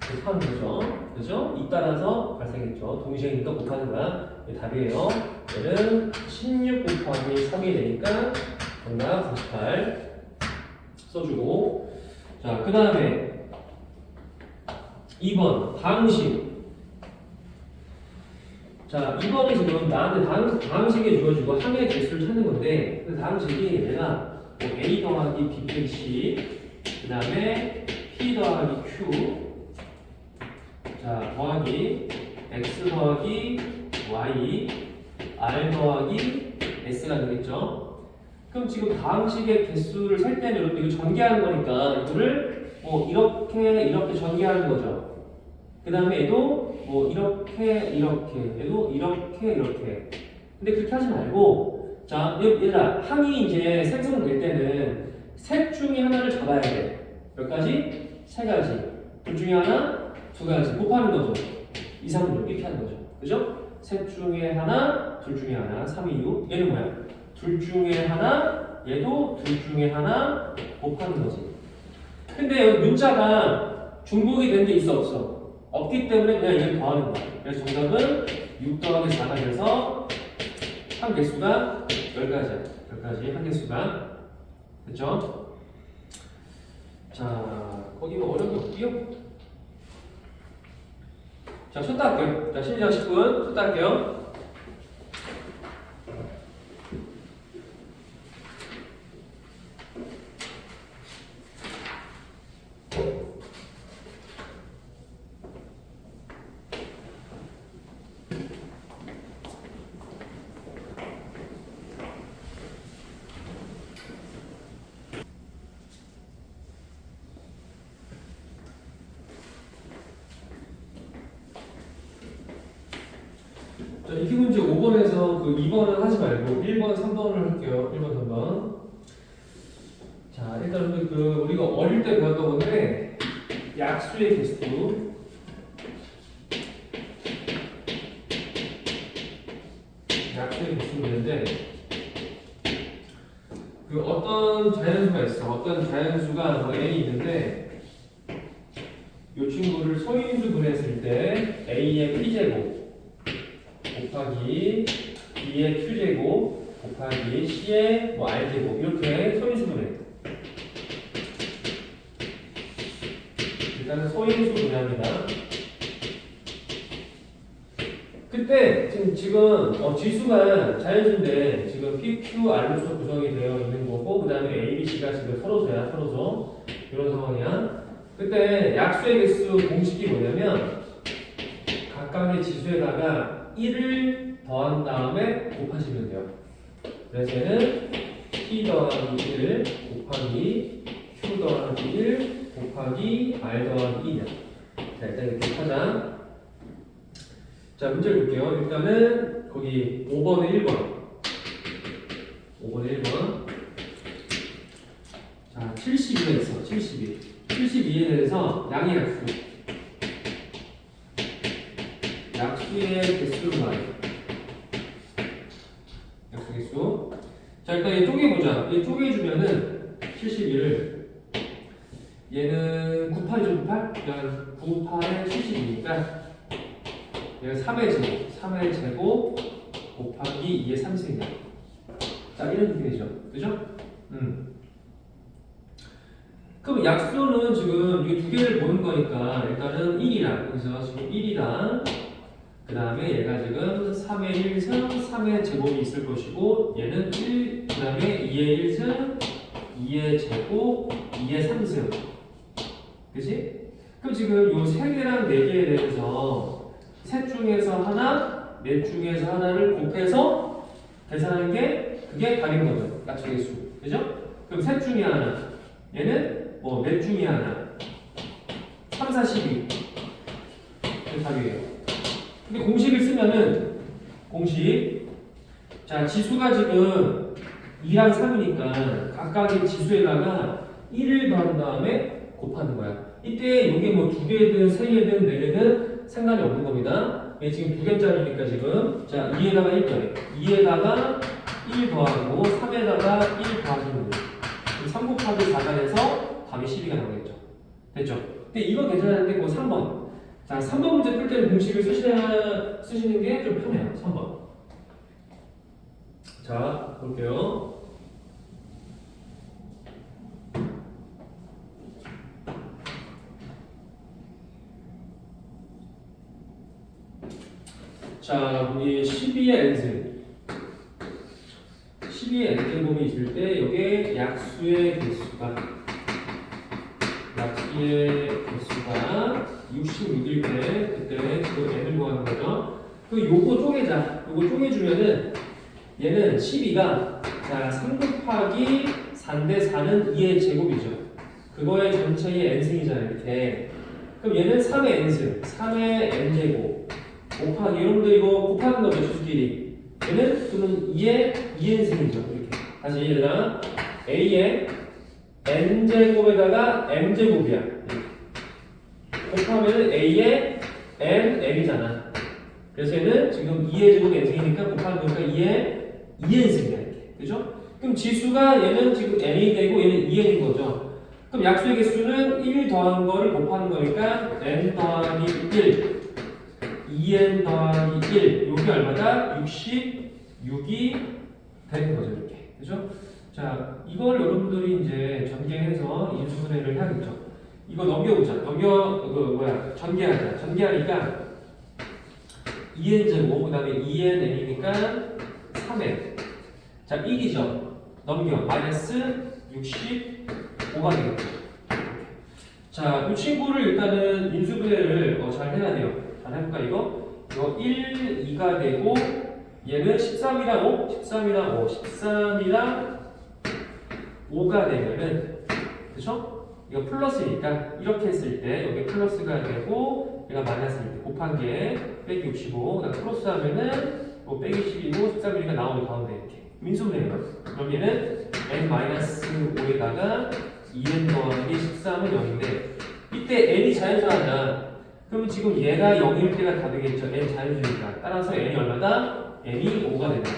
S1: 곱하는 거죠. 그죠? 이 따라서 발생했죠. 동시에니까 곱하는 거야. 이게 답이에요. 얘는 16 곱하기 3이 되니까 정답 48 써주고. 자, 그 다음에 2번 방식. 자, 2번은 지금 나한테 방식에 주어지고 항의 개수를 찾는 건데, 그 방식이 내가 뭐 A 더하기 B 빼기 C, 그 다음에 P 더하기 Q, 자, 더하기 X 더하기 Y, R 더하기 S가 되겠죠? 그럼 지금 방식의 개수를 셀 때는 여러분 이거 전개하는 거니까 이거를 뭐 이렇게 전개하는 거죠. 그 다음에 얘도 뭐 이렇게 얘도 이렇게. 근데 그렇게 하지 말고, 자, 얘들아, 항이 이제 생성될 때는 셋 중에 하나를 잡아야 돼. 몇 가지? 3가지. 둘 중에 하나, 2가지. 곱하는 거죠. 2, 3, 6 이렇게 하는 거죠. 그죠? 셋 중에 하나, 둘 중에 하나, 3, 2, 6. 얘는 뭐야? 둘 중에 하나, 얘도 둘 중에 하나 곱하는 거지. 근데 여기 문자가 중복이 된 게 있어 없어? 없기 때문에 그냥 이걸 더하는 거야. 그래서 정답은 6 더하기 4가 돼서 한 개수가 10가지야. 10가지 한 개수가. 됐죠? 자, 거기 뭐 어려운 게 없고요. 자, 쉬었다 할게요. 자, 시작 10분 쉬었다 할게요. 자, 익히 문제 5번에서 그 2번은 하지 말고 1번, 3번을 할게요. 1번, 3번. 자, 일단 우리가 어릴 때 배웠던 건데, 약수의 개수. 약수의 개수는 있는데, 그 어떤 자연수가 있어. 어떤 자연수가 뭐 A이 있는데, 이 친구를 소인수 분했을 때 A의 P제곱 곱하기 B의 Q제곱 곱하기 C의 뭐 R제곱 이렇게 소인수분해. 일단은 소인수분해합니다. 그때 지금 지수가 자연수인데 지금 P, Q, R로서 구성이 되어 있는 거고 그 다음에 A, B, C가 지금 서로서야 서로서 이런 상황이야. 그때 약수의 개수 공식이 뭐냐면 각각의 지수에다가 1을 더한 다음에 곱하시면 돼요. 그래서 얘는 P 더하기 1 곱하기 Q 더하기 1 곱하기 R 더하기 2냐. 자, 일단 이렇게 하자. 자, 문제를 볼게요. 일단은 거기 5번에 1번. 5번에 1번. 자, 72가 있어. 72. 72에 대해서 양의 약수. 약수의 개수를 말해. 약수 개수. 자, 일단 얘 쪼개보자. 얘 쪼개주면은 72를 얘는 98이죠, 98? 그러니까 98에 72니까 얘가 3의 제곱, 3의 제곱 곱하기 2의 3승이야. 자, 이런 느낌이죠. 그죠? 그럼 약수는 지금 이 두 개를 보는 거니까 일단은 1이랑, 그래서 지금 1이랑 그 다음에 얘가 지금 3의 1승, 3의 제곱이 있을 것이고 얘는 1, 그 다음에 2의 1승, 2의 제곱, 2의 3승. 그치? 그럼 지금 요 3개랑 4개에 대해서 셋 중에서 하나, 넷 중에서 하나를 곱해서 계산하는 게 그게 답인 거죠. 약속의 수. 그죠? 그럼 셋 중에 하나. 얘는 뭐 넷 중에 하나. 3, 4, 12. 그게 답이에요. 근데 공식을 쓰면은 공식. 자, 지수가 지금 2랑 3이니까 각각의 지수에다가 1을 더한 다음에 곱하는 거야. 이때 이게 뭐 2개든 3개든 4개든 상관이 없는 겁니다. 얘 지금 2개짜리니까 지금 자 2에다가 1 더해 2에다가 1 더하고 3에다가 1 더하시면 돼요. 3 곱하기 4가 돼서 답이 12가 나오겠죠. 됐죠? 근데 이거 괜찮은데 뭐 3번. 자 3번 문제 풀 때는 공식을 쓰시는 게 좀 편해요. 3번. 자 볼게요. 자, 우리 12의 n승 12의 n제곱이 있을 때 여기에 약수의 개수가 66일 때 그때 그 n을 구하는 거죠. 그 요거 쪼개자. 요거 쪼개주면은 얘는 12가 자 3 곱하기 4인데 4는 2의 제곱이죠. 그거의 전체의 n승이잖아요. 이렇게. 그럼 얘는 3의 n승 3의 n제곱 곱하기 여러분들 이거 곱하는 거죠 수끼리. 얘는 그러면 2n승이죠. 이렇게 다시 얘들아 a의 n제곱에다가 m제곱이야. 곱하면 a의 nm이잖아. 그래서 얘는 지금 2의 제곱 n승이니까 곱하는 거니까 2의 2n승이야. 이렇게 그죠? 그럼 지수가 얘는 지금 n이 되고 얘는 2n인 거죠. 그럼 약수의 개수는 1 더한 거를 곱하는 거니까 n 더하기 1 2n 더하기 1 요게 얼마다? 66이 되는 거죠. 이렇게 그죠? 자 이걸 여러분들이 이제 전개해서 인수분해를 해야겠죠. 이거 넘겨보자. 전개하자. 전개하니까 2n 제곱 그 다음에 2n n이니까 3n 자 1이죠. 넘겨 마이너스 65가 되겠죠. 자 이 친구를 일단은 인수분해를 잘 해야 돼요. 잘 해볼까 이거? 이거 1, 2가 되고 얘는 13이랑 5, 13이랑 5, 13이랑 5가 되면은 그쵸? 이거 플러스니까 이렇게 했을 때 여기 플러스가 되고 얘가 마이너스일 때 곱한 게 빼기 65 그다음 플러스 하면은 뭐 빼기 10이고 13이니까 나오는 가운데 이렇게 민수분해예요. 그럼 얘는 n-5에다가 2n 더하기 13은 0인데 이때 n이 자연수하냐 그러면 지금 얘가 0일 때가 다 되겠죠. n 자연수니까 따라서 n이 얼마다? n이 5가 된다.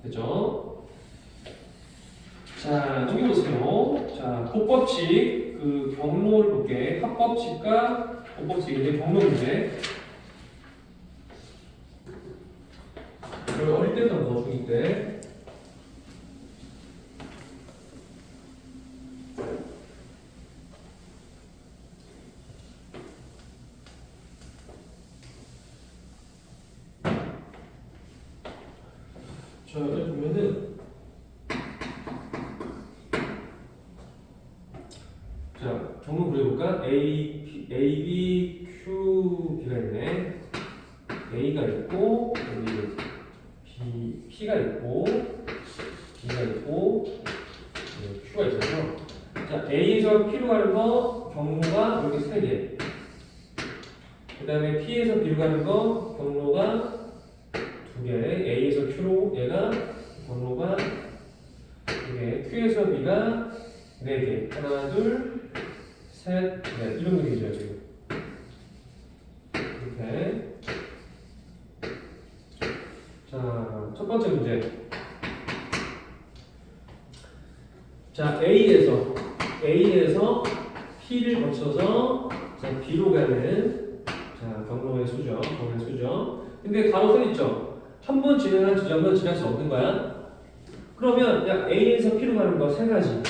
S1: 됐죠? 자, 여기 보세요. 자, 곱법칙 그 경로를 볼게. 합법칙과 곱법칙인데 경로 문제. 어릴 때도 뭐 중2 때. 자, 여기 보면은 자, 경로 그려볼까? A, B, Q, B가 있네. A가 있고 여기 B, P가 있고 B가 있고 Q가 있어서 자, A에서 P로 가는 거 경로가 이렇게 3개 그 다음에 P에서 B로 가는 거 경로가 2개 A에서 Q로 얘가 경로가 2개 Q에서 B가 4개 하나 둘 셋 넷 이런 그림이죠 지금 이렇게 자 첫 번째 문제 자 A에서 P를 거쳐서 자 B로 가는 자 경로의 수죠 경로의 수죠 근데 가로 써 있죠 한 번 지나간 지점은 지날 수 없는 거야. 그러면 야 A에서 P로 가는 거 3가지,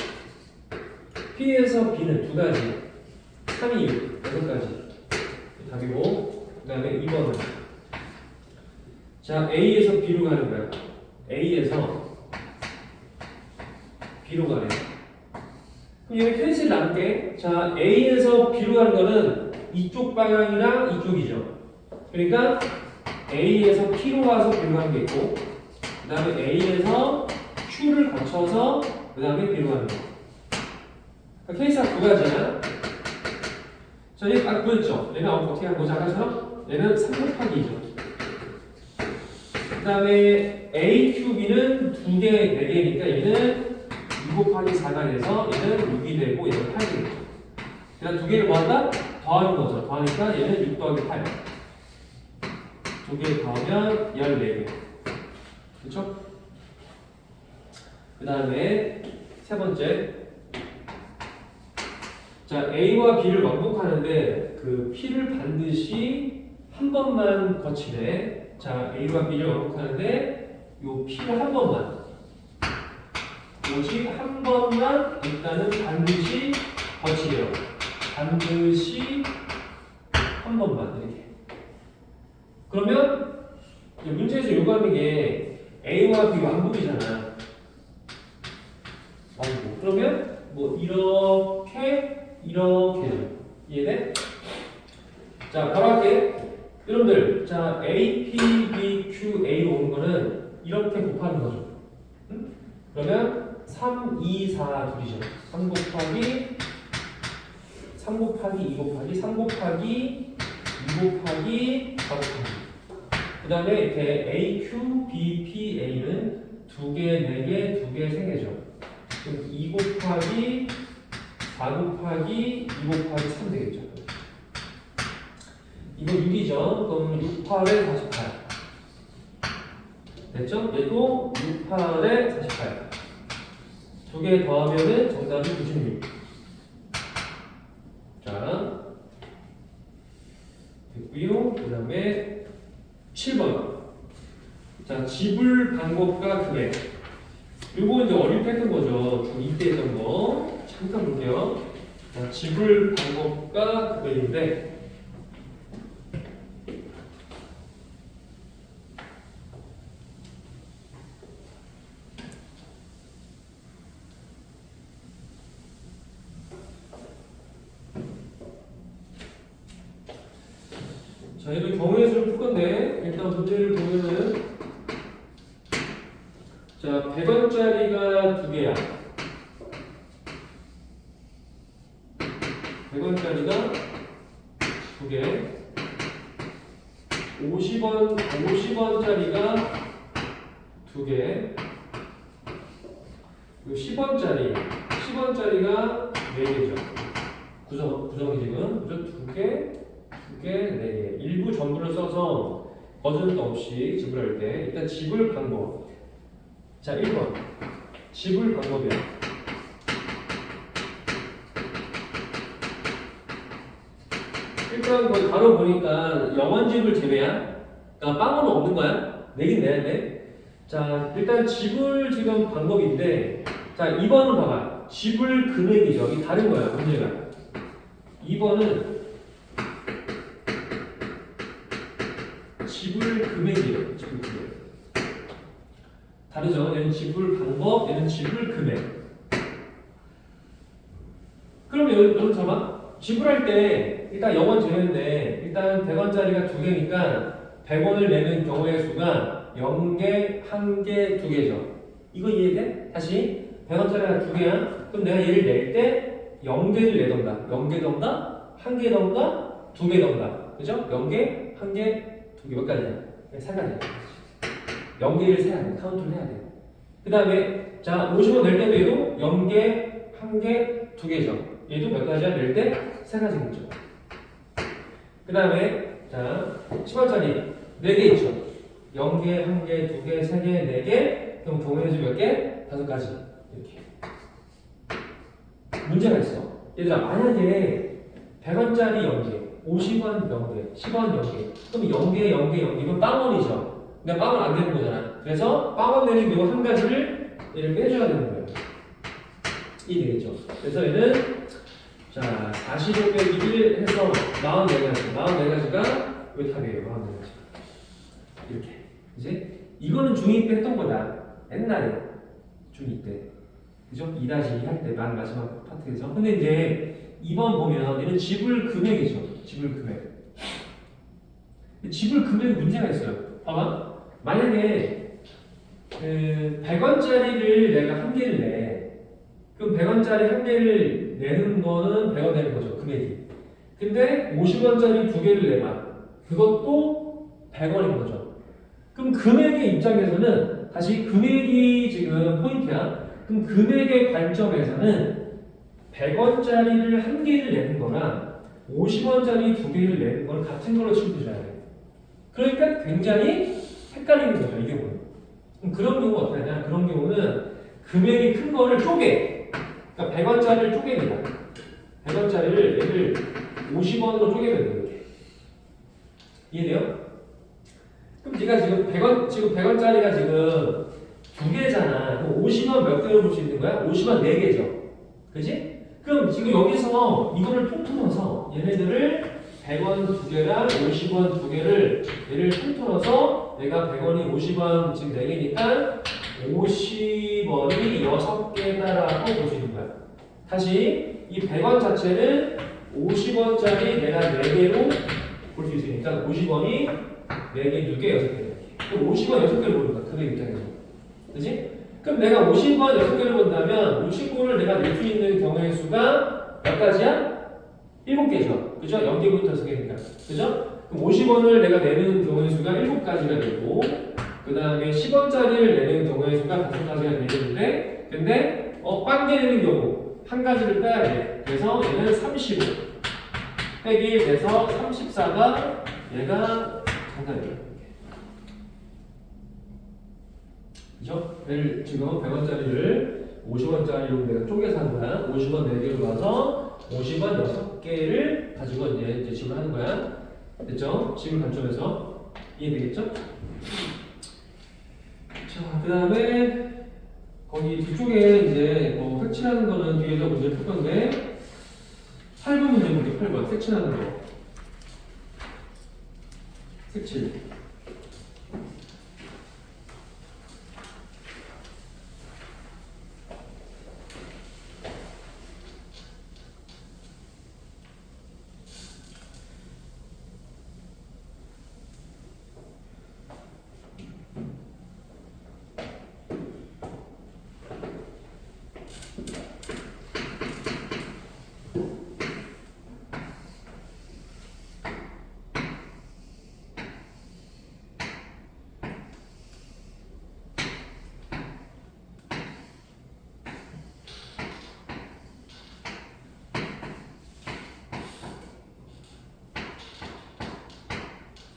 S1: P에서 B는 2가지, 3이 6가지 답이고 그 다음에 2번은 자 A에서 B로 가는 거야. A에서 B로 가래. 그럼 얘는 케이스를 나눌게. 자, A에서 B로 가는 거는 이쪽 방향이랑 이쪽이죠. 그러니까 A에서 P로 가서 B로 가는 게 있고, 그 다음에 A에서 Q를 거쳐서 그 다음에 B로 가는 거. 그러니까 케이스가 두 가지야. 자, 얘 딱 보였죠? 얘는 어떻게 하는 거지? 아까처럼? 얘는 3 곱하기 2죠. 그 다음에 A, Q, B는 2개, 4개니까 얘는 2 곱하기 4가 돼서 얘는 6이 되고 얘는 8이 되겠죠. 그냥 두 개를 뭐한다? 더하는 거죠. 더하니까 얘는 6 더하기 8. 두 개 더하면 14개. 그렇죠? 그 다음에 세 번째. 자, A와 B를 왕복하는데 그 P를 반드시 한 번만 거치래. 자, A와 B를 왕복하는데 요 P를 한 번만. 오직 한 번만 일단은 반드시 거치래요. 반드시 한 번만 이렇게. 그러면 문제에서 요구하는 게 A와 B 왕복이잖아. 왕복. 그러면 뭐 이렇게 이해돼? 자, 바로 할게. 여러분들, 자 A, P, B, Q, A로 오는 거는 이렇게 곱하는 거죠. 응? 그러면 3, 2, 4 둘이죠. 3 곱하기 2 곱하기 3 곱하기 2 곱하기 4 곱하기. 그 다음에 이렇게 A, Q, B, P, A는 2개, 4개, 2개, 3개죠. 그럼 2 곱하기 4 곱하기 2 곱하기 3 되겠죠. 이거 6이죠. 그럼 6, 8에 48. 됐죠? 얘도 6, 8에 48. 두 개 더하면은 정답이 96. 자, 됐고요. 그 다음에 7번. 자, 지불 방법과 금액. 요거 이제 어릴 때 했던 거죠. 중2 때 했던 거. 잠깐 볼게요. 자, 지불 방법과 금액인데, 자, 얘도 경우의 수를 풀 건데, 일단 문제를 보면은, 자, 100원짜리가 두 개야. 100원짜리가 두 개. 50원짜리가 두 개. 그리고 10원짜리가 네 개죠. 구성이 지금. 그죠? 두 개, 네 개. 일부 전부를 써서 버전도 없이 지불할 때 일단 지불 방법. 자, 1번. 지불 방법이야. 일단 거기 바로 보니까 영원지불 제외야. 그러니까 빵원은 없는 거야. 내긴 내야 돼. 자, 일단 지불 지금 방법인데, 자, 2번은 봐봐. 지불 금액이죠. 이 다른 거야, 문제가. 2번은 지불 금액이에요. 지불 금액. 다르죠? 얘는 지불 방법, 얘는 지불 금액. 그러면 여러분 잠깐만. 지불할 때 일단 0원 제외인데 일단 100원짜리가 두 개니까 100원을 내는 경우의 수가 0개, 1개, 2개죠. 이거 이해돼? 다시 100원짜리가 두 개야. 그럼 내가 얘를 낼 때 0개를 내던가 0개던가 1개던가 2개던가 그죠? 0개, 1개, 2개 몇 가지야? 3가지야. 0개를 세야 돼. 카운트를 해야 돼. 그 다음에 자 50원 낼 때도 얘도 0개, 1개, 2개죠. 얘도 몇 가지야? 낼 때 3가지겠죠. 그 다음에 자 10원짜리 4개 있죠. 0개, 1개, 2개, 3개, 4개. 그럼 경우의 수 몇 개? 5가지. 이렇게. 문제가 있어. 얘들아 만약에 100원짜리 0개, 50원 0개, 10원 0개. 그럼 0개, 0개, 0개면 빵원이죠. 근데 빵원 안 되는 거잖아. 그래서 빵원 내는 경우 한 가지를 얘를 빼줘야 되는 거예요. 이해되겠죠? 그래서 얘는 자 45 빼기 1 해서 44가지. 44가지가 왜 답이에요? 44가지. 이렇게. 이제 이거는 중2 때 했던 거다. 옛날에 중2 때. 그죠? 2-2 할 때 맨 마지막 파트에서. 근데 이제 2번 보면 얘는 지불 금액이죠. 지불 금액. 지불 금액에 문제가 있어요. 봐봐. 만약에 그 100원짜리를 내가 한 개를 내. 그럼 100원짜리 한 개를 내는 거는 100원 되는 거죠. 금액이. 근데 50원짜리 두 개를 내봐. 그것도 100원인 거죠. 그럼 금액의 입장에서는 다시 금액이 지금 포인트야. 그럼 금액의 관점에서는 100원짜리를 한 개를 내는 거랑 50원짜리 두 개를 내는 거는 같은 걸로 취급해줘야 돼. 그러니까 굉장히 헷갈리는 거죠, 이 경우는. 그럼 그런 경우가 어떻게 하냐? 그런 경우는 금액이 큰 거를 쪼개. 그러니까 100원짜리를 쪼개니다. 100원짜리를 얘를 50원으로 쪼개면 돼요. 이렇게. 이해돼요? 그럼 네가 지금 100원짜리가 지금 두 개잖아. 그럼 50원 몇 개를 볼 수 있는 거야? 50원 4개죠. 그지? 그럼 지금 여기서 이거를 통틀어서 얘네들을 100원 두 개랑 50원 두 개를 얘를 통틀어서 내가 100원이 50원 지금 4개니까 50원이 6개다라고 볼 수 있는 거야. 다시 이 100원 자체는 50원짜리 내가 4개로 볼 수 있으니까 50원이 4개, 2개, 6개. 그럼 50원 6개를 보는 거야. 금액 입장에서. 그치? 그럼 내가 50원 6개를 본다면 이 친구를 내가 낼 수 있는 경우의 수가 몇 가지야? 7개죠. 그죠? 0개부터 6개니까. 그죠? 그럼 50원을 내가 내는 경우의 수가 7가지가 되고, 그 다음에 10원짜리를 내는 경우의 수가 5가지가 되겠는데, 근데, 빵개 내는 경우, 한 가지를 빼야 돼. 그래서 얘는 35. 빼기 돼서 34가 얘가 정답이에요. 그죠? 얘를 지금 100원짜리를 50원짜리로 내가 쪼개서 한 거야. 50원 4개로 가서 50원 6개를 가지고 이제 지불하는 거야. 됐죠? 지불 관점에서. 이해되겠죠? 자, 그 다음에 거기 뒤쪽에 이제 색칠하는 거는 뒤에서 문제를 풀 건데 8번 문제 볼게요. 8번. 색칠하는 거. 색칠.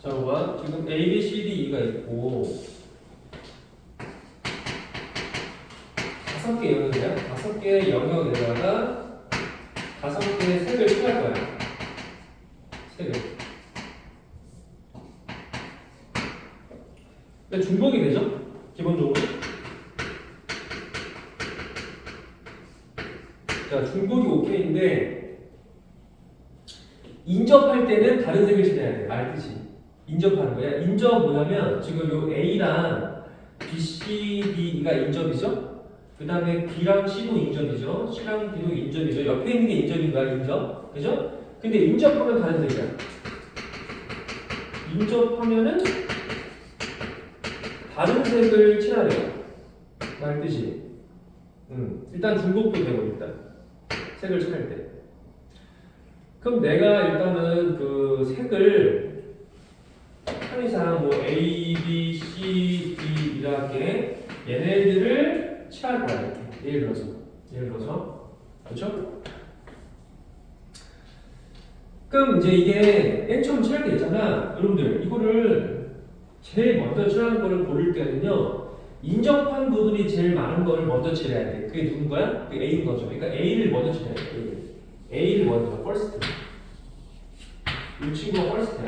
S1: 자, 봐봐. 지금 A, B, C, D, E가 있고 5개 영역이야. 5개의 영역에다가 5개의 색을 칠할 거야. 색을. 근데 중복이 되죠? 기본적으로. 자, 중복이 오케이인데 인접할 때는 다른 색을 칠해야 돼. 말 뜻이. 인접하는 거야. 인접 뭐냐면 지금 요 A랑 B, C, D가 인접이죠. 그 다음에 B랑 C도 인접이죠. C랑 D도 인접이죠. 옆에 있는 게 인접인 거야. 인접. 그죠? 근데 인접하면 다른 색이야. 인접하면은 다른 색을 칠하래요. 말 뜻이. 일단 중복도 되고 일단 색을 칠할 때. 그럼 내가 일단은 그 색을 편의상 뭐 A, B, C, D 이렇게 얘네들을 칠할 거야. 이렇게. 예를 들어서 그렇죠? 그럼 이제 이게 맨 처음 칠할 때 있잖아. 여러분들 이거를 제일 먼저 칠하는 거를 고를 때는요. 인접한 부분이 제일 많은 거를 먼저 칠해야 돼. 그게 누군 거야? 그게 A인 거죠. 그러니까 A를 먼저 칠해야 돼. A를 먼저 first. 이 친구가 first야.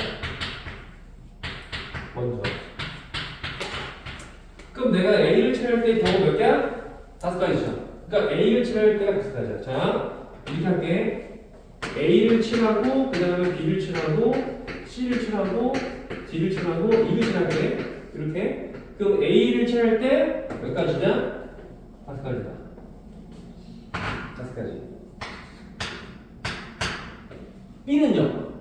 S1: 먼저. 그럼 내가 A를 칠할 때 경우 몇 개야? 5가지죠. 그러니까 A를 칠할 때가 5가지야. 자, 이렇게 할게. A를 칠하고, 그 다음에 B를 칠하고, C를 칠하고, D를 칠하고, E를 칠할게. 이렇게. 그럼 A를 칠할 때 몇 가지냐? 5가지다. B는요?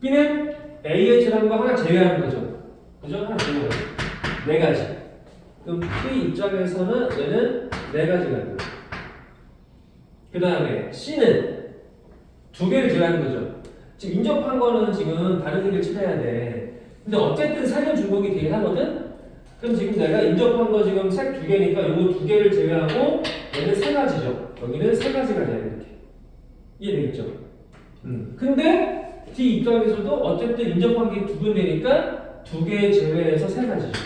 S1: B는 AH라는 거 하나 제외하는 거죠. 그죠? 하나 제외하는 거. 네 가지. 그럼 B 입장에서는 얘는 네 가지가 돼요. 그 다음에 C는 두 개를 제외하는 거죠. 지금 인접한 거는 지금 다른 얘기를 찾아야 돼. 근데 어쨌든 살균 중복이 되긴 하거든? 그럼 지금 내가 인접한 거 지금 색 두 개니까 요거 두 개를 제외하고 얘는 세 가지죠. 여기는 세 가지가 돼야 돼, 이렇게. 이해되겠죠? 근데 D 입장에서도 어쨌든 인접한 게 두 군데니까 두 개 제외해서 세 가지죠.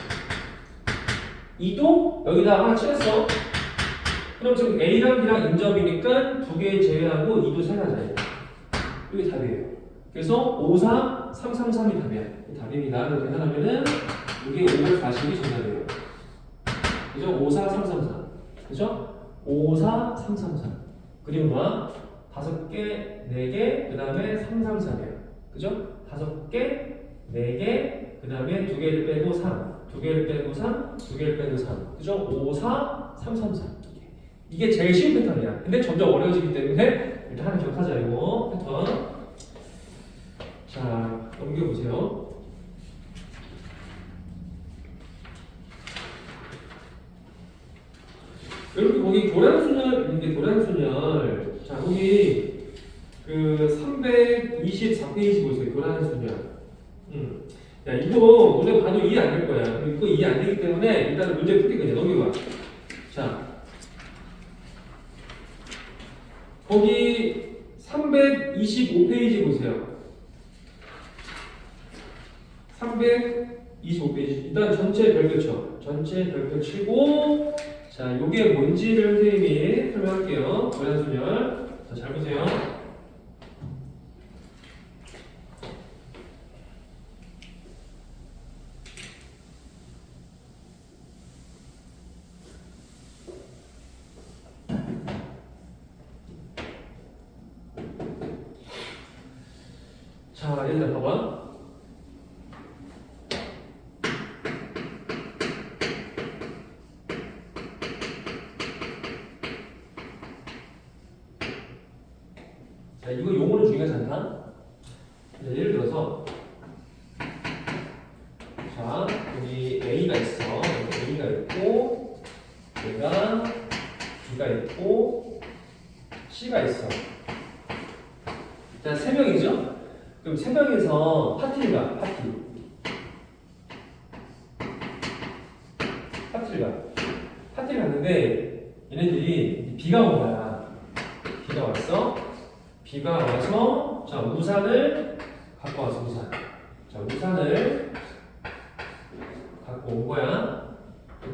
S1: 이도 여기다 하나 칠했어. 그럼 지금 A랑 B랑 인접이니까 두 개 제외하고 이도 세 가지예요. 이게 답이에요. 그래서 5, 4, 3, 3, 3이 답이야. 답입니다. 이렇게 계산하면은 이게 540이 정답이에요. 그죠? 5, 4, 3, 3, 4. 그죠? 5, 4, 3, 3, 4. 그리고 뭐? 5개, 4개, 그 다음에 3, 3, 4개요. 그죠? 5개, 4개, 그 다음에 2개를 빼고 3. 2개를 빼고 3, 2개를 빼고 3. 그죠? 5, 4, 3, 3, 4. 이게 제일 쉬운 패턴이야. 근데 점점 어려워지기 때문에 일단 하나 기억하자, 이거 패턴. 자, 넘겨보세요. 여러분 거기 도량순열 있는데 도량순열 자 거기 그 324페이지 보세요. 도량순열 야 이거 너네 봐도 이해 안 될 거야. 이거 이해 안 되기 때문에 일단 문제 풀기 그냥 넘겨봐. 자 거기 325페이지 보세요. 325페이지 일단 전체 별표 쳐. 전체 별표 치고 자, 요게 뭔지를 선생님이 설명할게요. 도량순열. 자, 잘 보세요. 자, 얘들아 봐봐. 자, 이거 용어는 중요하지 않다. 자, 예를 들어서 자, 여기 A가 있어. A가 있고 얘가 B가 있고 C가 있어. 자, 세 명이죠? 그럼 세 명에서 파티를 가. 파티를 갔는데 얘네들이 비가 온 거야. 비가 왔어. 비가 와서 자 우산을 갖고 와서 우산을 갖고 온 거야.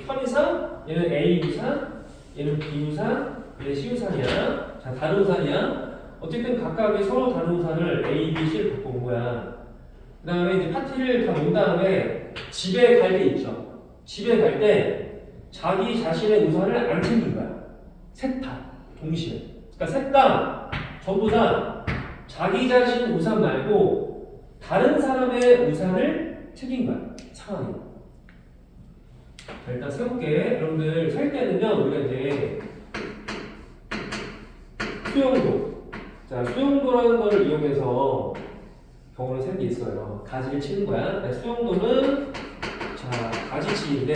S1: 편의상 얘는 A 우산, 얘는 B 우산, 얘는 C 우산이야. 자 다른 우산이야. 어쨌든 각각의 서로 다른 우산을 A, B, C를 갖고 온 거야. 그 다음에 이제 파티를 다 놓은 다음에 집에 갈 때 있죠. 집에 갈 때 자기 자신의 우산을 안 챙긴 거야. 셋 다 동시에. 그러니까 셋 다 전부 다 자기 자신 우산 말고 다른 사람의 우산을 챙긴 거야. 상황이. 자, 일단 세볼게. 여러분들 살 때는요 우리가 이제 수용도. 자 수용도라는 거를 이용해서 경우를 세는 게 있어요. 가지를 치는 거야. 수용도는 자 가지치기인데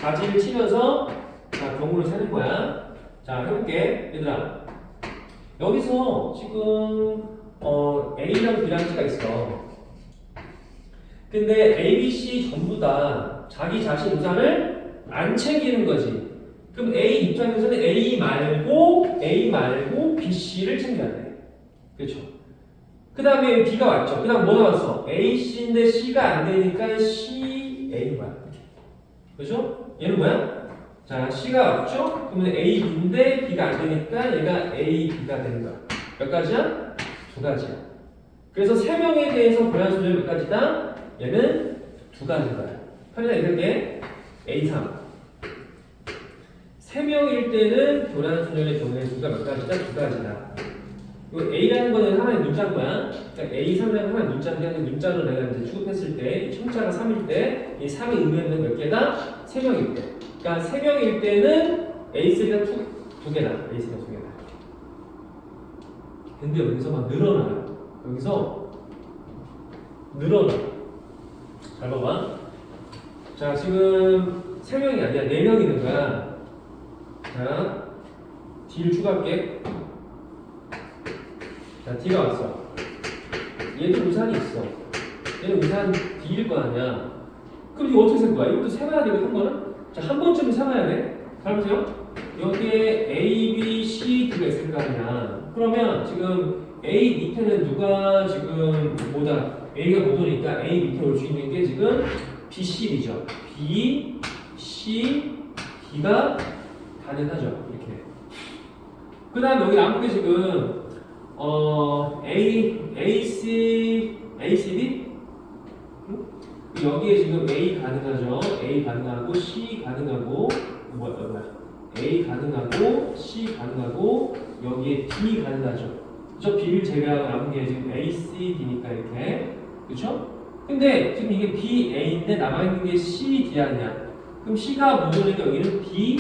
S1: 가지를 치면서 자 경우를 세는 거야. 자 해볼게 얘들아. 여기서 지금 A랑 B랑 C가 있어. 근데 A, B, C 전부 다 자기 자신 우산을 안 챙기는 거지. 그럼 A 입장에서는 A 말고 B, C를 챙겨야 돼. 그렇죠? 그 다음에 B가 왔죠. 그 다음 뭐 나왔어? A, C인데 C가 안 되니까 C, A인 거야. 그렇죠? 얘는 뭐야? 자, C가 왔죠? 그러면 A, B인데 B가 안 되니까 얘가 A, B가 되는 거야. 몇 가지야? 두 가지야. 그래서 세 명에 대해서 도량순열 몇 가지다? 얘는 두 가지인 거야. 편의상 이렇게 A3. 세 명일 때는 도량순열의 경우에 수가 몇 가지다? 두 가지다. A라는 거는 하나의 문자인 거야. 그러니까 A3이라는 하나의 문자인데 문자로 내가 이제 취급했을 때 청자가 3일 때 이 3이 의미하는 몇 개다? 3명일 때. 그러니까 3명일 때는 A3가 두 개다. A3가 두 개다. 근데 여기서 막 늘어나요. 여기서 늘어나. 잘 봐봐. 자, 지금 3명이 아니야. 4명이 있는 거야. 자, D를 추가할게. 자, D가 왔어. 얘도 우산이 있어. 얘는 우산 D일 거 아니야. 그럼 이거 어떻게 셀 거야? 이것도 세봐야 되고, 한 번은? 자, 한 번쯤은 세봐야 돼. 잘 보세요. 여기에 A, B, C, D가 있을 거 아니야. 그러면 지금 A 밑에는 누가 지금 뭐다? A가 못 오니까 A 밑에 올 수 있는 게 지금 B, C이죠. B, C, D가 가능하죠. 이렇게. 그 다음 여기 남은 게 지금 A, C, D? 여기에 지금 A 가능하죠. A 가능하고 C 가능하고 뭐야? A 가능하고 C 가능하고 여기에 D 가능하죠. 그죠? B를 제외하고 남은 게 지금 A, C, D니까 이렇게 그렇죠? 근데 지금 이게 B, A인데 남아있는 게 C, D 아니야. 그럼 C가 못 오니까 여기는 B,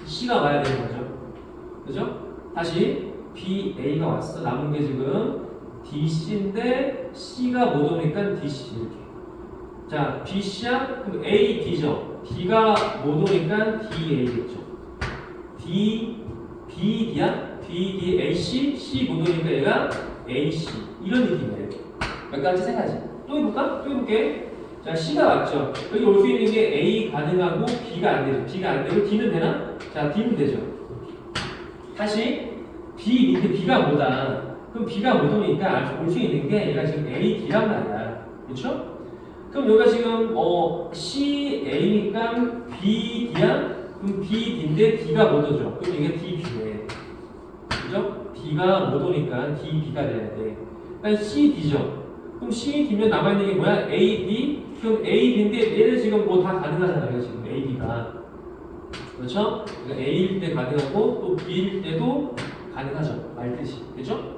S1: C가 와야 되는 거죠. 그죠? 다시 B, A가 왔어. 남은 게 지금 D, C인데 C가 못 오니까 D, C 이렇게. 자, B, C야? 그럼 A, D죠. D가 못 오니까 D, A겠죠. D, B, D야? B, D, A, C, C 못 오니까 얘가 A, C. 이런 느낌이에요. 몇 가지 세 가지. 또 해볼까? 또 해볼게. 자, C가 왔죠. 여기 올 수 있는 게 A 가능하고 B가 안 되죠. B가 안 되고 D는 되나? 자, D는 되죠. 다시 B 밑에 B가 뭐다? 그럼 B가 못 오니까 올 수 있는 게 얘가 지금 A, D란 말이야. 그렇죠? 그럼 여기가 지금 C, A니까 B, D야? 그럼 B, D인데 D가 못 오죠. 그럼 이게 D, B네. 그죠? D가 못 오니까 D, B가 돼야 돼. 그러니까 C, D죠. 그럼 C, D면 남아있는 게 뭐야? A, B? 그럼 A, B인데 얘는 지금 뭐 다 가능하잖아요. 지금 A, B가. 그렇죠? 그러니까 A일 때 가능하고 또 B일 때도 가능하죠. 말뜻이. 그렇죠?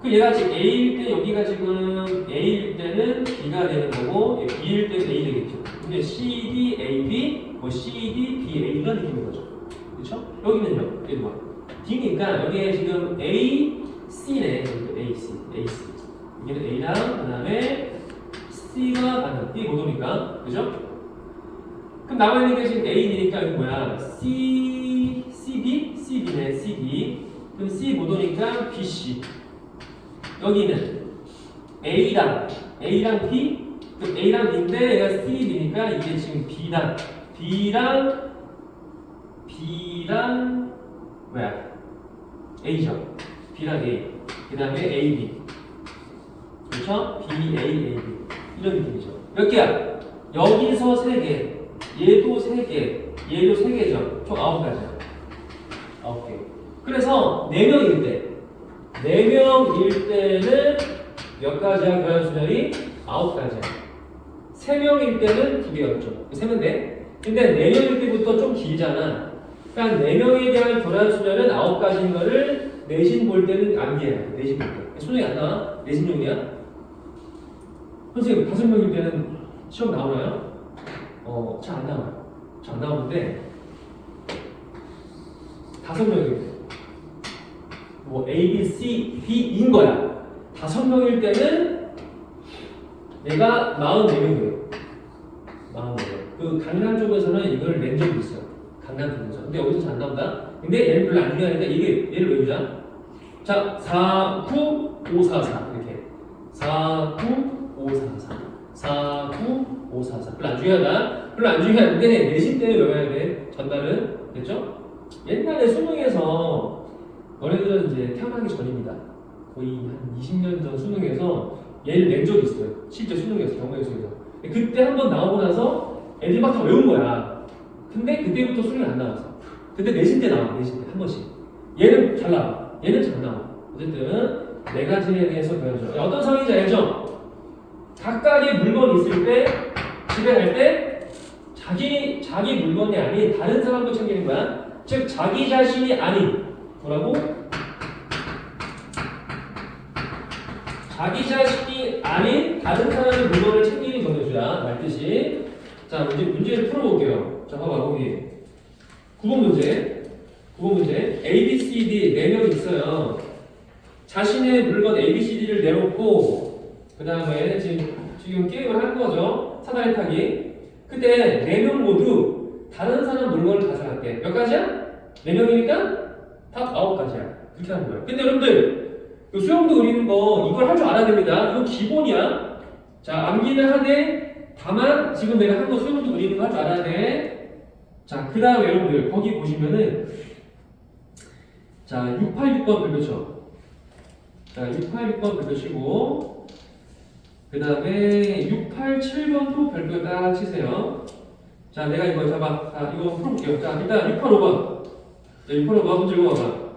S1: 그 얘가 지금 A일 때 여기가 지금 A일 때는 B가 되는 거고 B일 때는 A 되겠죠. 근데 C, D, A, B, 뭐 C, D, B, A 이런 느낌인 거죠. 그렇죠? 여기는요. 여기 봐. D니까 여기에 지금 A, C네. A, C, A, C. 여기는 A랑 그다음에 C가 가능. B 못 오니까. 그죠? 그럼 남아있는 게 지금 A니까 이거 뭐야? C, CB? CB네. CB. 그럼 C 못 오니까 BC. 여기는 A랑 B? 그럼 A랑 B인데 얘가 C, B니까 이게 지금 B랑 뭐야? A죠. B랑 A. 그 다음에 A, B. 그렇죠? B, A, A, B. 이런 느낌이죠. 몇 개야? 여기서 3개. 얘도 3개. 얘도 3개죠. 총 9가지야. 9개. 그래서 4명일 때 4명일 때는 몇 가지야? 교환수열이 9가지야. 3명일 때는 2개였죠. 3명 돼. 근데 4명일 때부터 좀 길잖아. 그러니까 4명에 대한 교환수열은 9가지인 거를 내신 볼 때는 암기해야 돼. 내신 볼 때. 수능이 안 나와? 내신용이야? 선생님, 5명일 때는 시험 나오나요? 잘 안 나와요. 잘 안 나오는데 5명일 때 뭐 A, B, C, D인 거야. 5명일 때는 내가 44명이에요. 44명. 그 강남 쪽에서는 이걸 낸 적이 있어요. 강남 쪽에서. 근데 여기서 잘 안 나온다. 근데 얘를 별로 안 중요하니까 이게 얘를 외우자. 자, 4, 9, 5, 4, 4 이렇게 4, 9, 5, 4, 4 4, 9, 5, 4, 4 별로 안 중요하다. 별로 안 중요한데 내신 때는 외워야 돼. 전달은. 됐죠? 옛날에 수능에서 너네들은 이제 태어나기 전입니다. 거의 한 20년 전 수능에서 얘를 낸 적이 있어요. 실제 수능에서, 경우에서에서. 그때 한번 나오고 나서 애들 막 다 외운 거야. 근데 그때부터 수능이 안 나왔어. 근데 내신 때 나와, 내신 때 한 번씩. 얘는 잘 나와. 얘는 잘 나와. 어쨌든 4가지에 대해서 배워줘. 어떤 상황인지 알죠? 각각의 물건이 있을 때, 집에 갈 때 자기 물건이 아닌 다른 사람도 챙기는 거야. 즉 자기 자신이 아닌 뭐라고? 자기 자신이 아닌 다른 사람의 물건을 챙기는 경우주야. 말뜻이. 자, 문제를 풀어볼게요. 자, 봐봐, 거기 9번 문제. A, B, C, D 4명이 있어요. 자신의 물건 ABCD를 내놓고 그 다음에 지금 게임을 한 거죠. 사다리 타기. 그때 4명 모두 다른 사람 물건을 가져갈게. 몇 가지야? 4명이니까 답 9가지야. 그렇게 하는 거예요. 근데 여러분들 수영도 그리는 거 이걸 할 줄 알아야 됩니다. 이거 기본이야. 자, 암기는 하되 다만 지금 내가 한 거 수영도 그리는 거 할 줄 알아야 돼. 자, 그 다음에 여러분들 거기 보시면은 자, 686번 별표쳐. 자, 686번 별표치고 그 다음에 687번도 별표 딱 치세요. 자, 내가 이거 잡아. 자, 이거 풀어볼게요. 자, 일단 685번. 자, 685번 문제 읽어봐봐.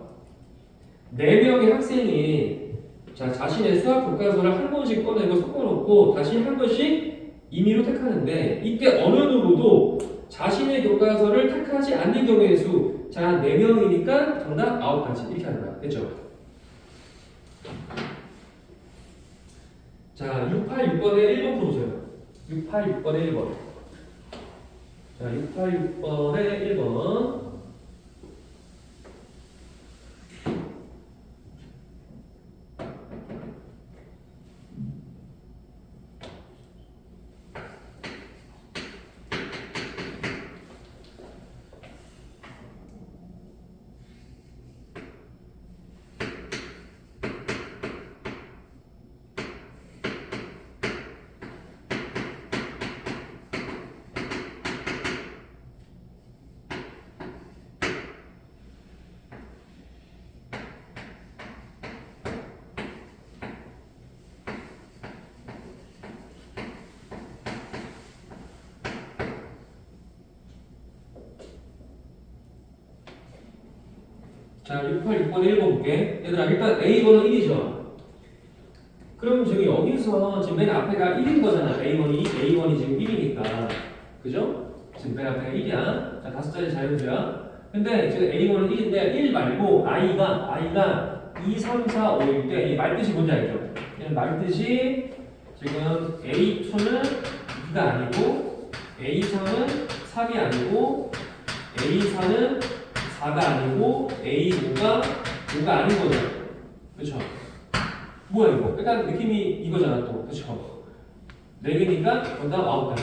S1: 4명의 학생이 자, 자신의 수학 교과서를 한 권씩 꺼내고 섞어놓고 다시 한 권씩 임의로 택하는데 이때 어느 누구도 자신의 교과서를 택하지 않는 경우의 수. 자, 4명이니까 정답 9가지. 이렇게 하는 거야. 됐죠? 자, 686번에 1번 풀어보세요. 686번에 1번. 자, 686번에 1번. 자, 686번에 1번 볼게. 얘들아, 일단 A번은 1이죠. 그럼 지금 여기서 지금 맨 앞에가 1인 거잖아. A1이 지금 1이니까. 그죠? 지금 맨 앞에가 1이야. 자, 5자리 자연수야. 근데 지금 A1은 1인데 1 말고 I가 2, 3, 4, 5일 때 이 말뜻이 뭔지 알죠? 얘는 말뜻이 지금 A2는 2가 아니고 A3은 3이 아니고 A4는 4가 아니고 A5가 5가 아닌 거죠. 그렇죠? 뭐야 이거? 일단 느낌이 이거잖아 또. 그렇죠? 4개니까 정답 9가지.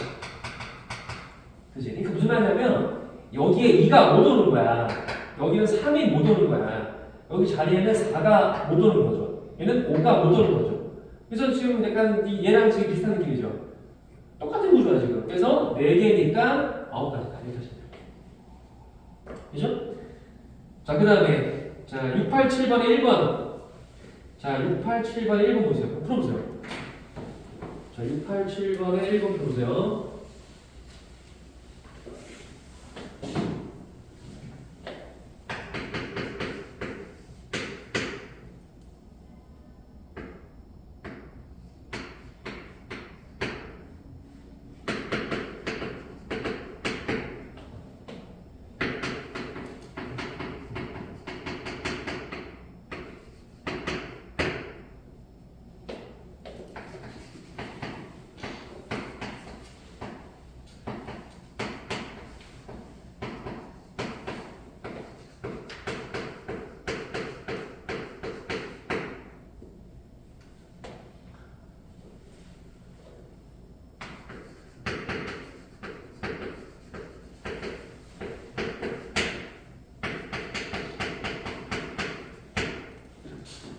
S1: 그치? 그러니까 무슨 말이냐면 여기에 2가 못 오는 거야. 여기는 3이 못 오는 거야. 여기 자리에는 4가 못 오는 거죠. 얘는 5가 못 오는 거죠. 그래서 지금 약간 얘랑 지금 비슷한 느낌이죠. 똑같은 구조야 지금. 그래서 4개니까 9가지다. 이렇게 하시면 돼요. 그죠? 자, 그 다음에 자 687번에 1번. 자, 687번에 1번 보세요. 풀어보세요. 자, 687번에 1번 풀어보세요.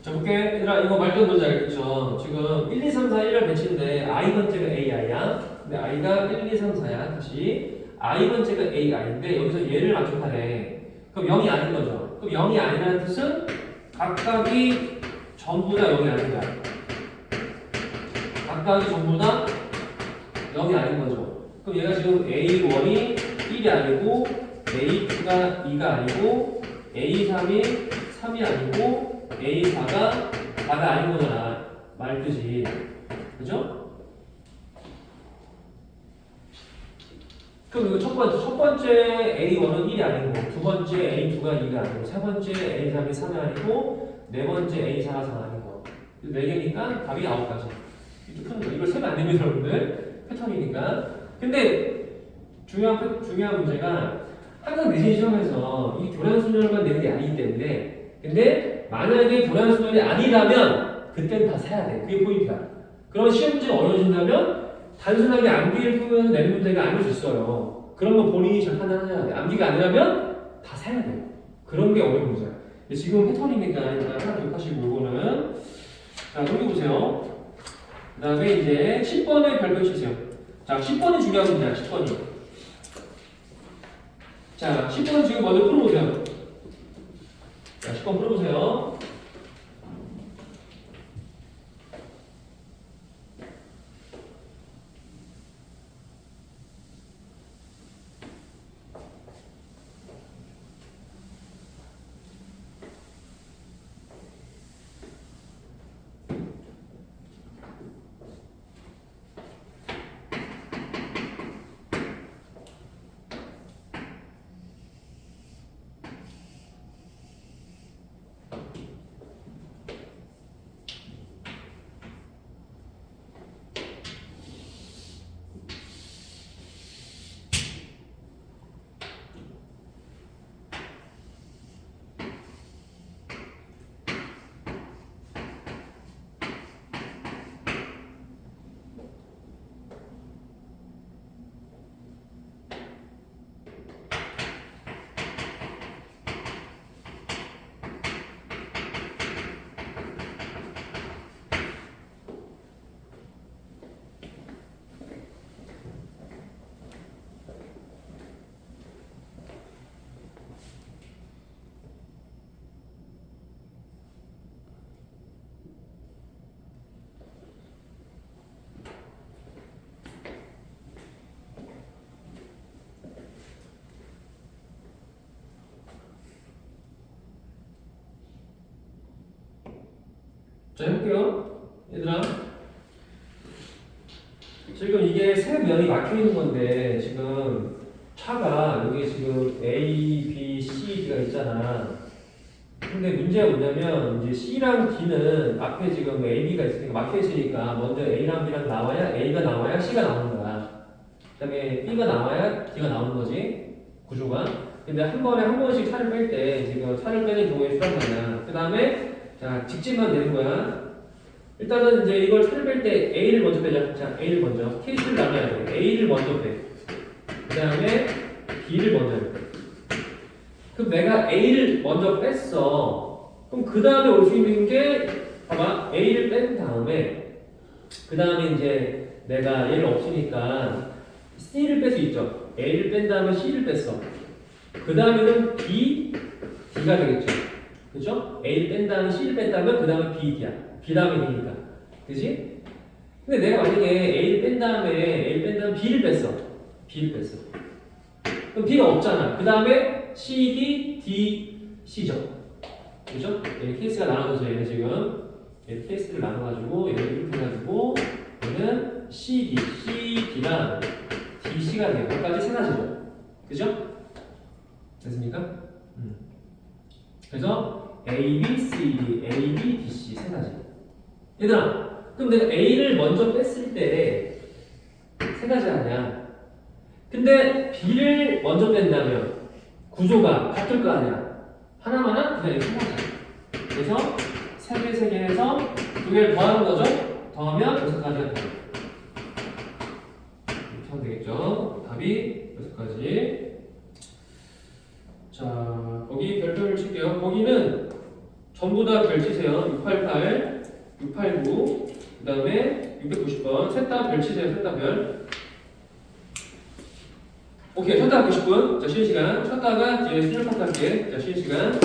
S1: 자, 볼게. 얘들아, 이거 말도 뭔지 알겠죠? 지금 1, 2, 3, 4, 1열 배치인데 i번째가 ai야. 근데 i가 1, 2, 3, 4야. 다시 i번째가 ai인데 여기서 얘를 맞춰하래. 그럼 0이 아닌 거죠. 그럼 0이 아니라는 뜻은 각각이 전부 다 0이 아닌 거야. 각각이 전부 다 0이 아닌 거죠. 그럼 얘가 지금 A1이 1이 아니고 A2가 2가 아니고 A3이 3이 아니고 A4가 4가 아닌 거잖아. 말 뜻이. 그죠? 그럼 이거 첫 번째 A1은 1이 아니고, 두 번째 A2가 2가 아니고, 세 번째 A3이 3이 아니고, 네 번째 A4가 4가 아니고. 4개니까 답이 9가지. 이렇게 푸는 거. 이걸 세면 안 됩니다, 여러분들. 패턴이니까. 근데 중요한 문제가 항상 내신 시험에서 이 교란순열만 내는 게 아니기 때문에 근데 만약에 불완수면이 아니라면 그때는 다 세야 돼. 그게 포인트야. 그럼 시험 문제가 어려워진다면 단순하게 암기를 통해서 내는 문제가 아닐 수 있어요. 그런 거 본인이 잘 판단해야 돼. 암기가 아니라면 다 세야 돼. 그런 게 어려운 문제야. 근데 지금 패턴이니까 일단 하나 기억하시고 이거는 자 넘겨보세요. 그 다음에 이제 10번에 별표 치세요. 자 10번이 중요한 문제야. 10번이. 자 10번 지금 먼저 풀어보세요. 자 10번 풀어보세요. 자 해볼게요. 얘들아 지금 이게 세 면이 막혀있는 건데 지금 차가 여기 지금 A, B, C, D가 있잖아. 근데 문제가 뭐냐면 이제 C랑 D는 앞에 지금 A, B가 있으니까 막혀있으니까 먼저 A랑 B랑 나와야 A가 나와야 C가 나오는 거야. 그 다음에 B가 나와야 D가 나오는 거지 구조가. 근데 한 번에 한 번씩 차를 뺄 때 지금 차를 빼는 경우에 수락하냐. 그 다음에 자, 직진만 되는 거야. 일단은 이제 이걸 차를 뺄 때 A를 먼저 빼자. 자, A를 먼저. 케이스를 나눠야 돼. A를 먼저 빼. 그 다음에 B를 먼저 빼. 그럼 내가 A를 먼저 뺐어. 그럼 그 다음에 올 수 있는 게, 봐봐. A를 뺀 다음에, 그 다음에 이제 내가 얘를 없으니까 C를 뺄 수 있죠. A를 뺀 다음에 C를 뺐어. 그 다음에는 B, D가 되겠죠. 그죠? A를 뺀 다음에 C를 뺐다면 그 다음에 B, D야. B 다음에 D니까. 그지? 근데 내가 만약에 A를 뺀 다음에 B를 뺐어. B를 뺐어. 그럼 B가 없잖아. 그 다음에 C, D, D, C죠. 그죠? 얘 케이스가 나눠져서 얘는 지금 얘 케이스를 나눠가지고 얘를 이렇게 해가지고 얘는 C, D, C, D랑 D, C가 돼요. 여기까지 세 가지죠. 그죠? 됐습니까? 그래서 A, B, C, D, A, B, D, C 세 가지. 얘들아, 그럼 내가 A를 먼저 뺐을 때 세 가지 아니야. 근데 B를 먼저 뺀다면 구조가 같을 거 아니야. 하나만은 그냥 세 가지. 그래서 세 개 해서 두 개를 더하는 거죠. 더하면 여섯 가지가 돼요. 이렇게 하면 되겠죠. 답이 여섯 가지. 자, 거기 별표를 칠게요. 거기는 전부 다 별 치세요. 688, 689, 그 다음에 690번. 셋 다 별 치세요. 셋 다 별. 오케이, 쳤다가 90분. 자, 쉬는 시간. 쳤다가 뒤에 수능 파트 할게. 자, 쉬는 시간.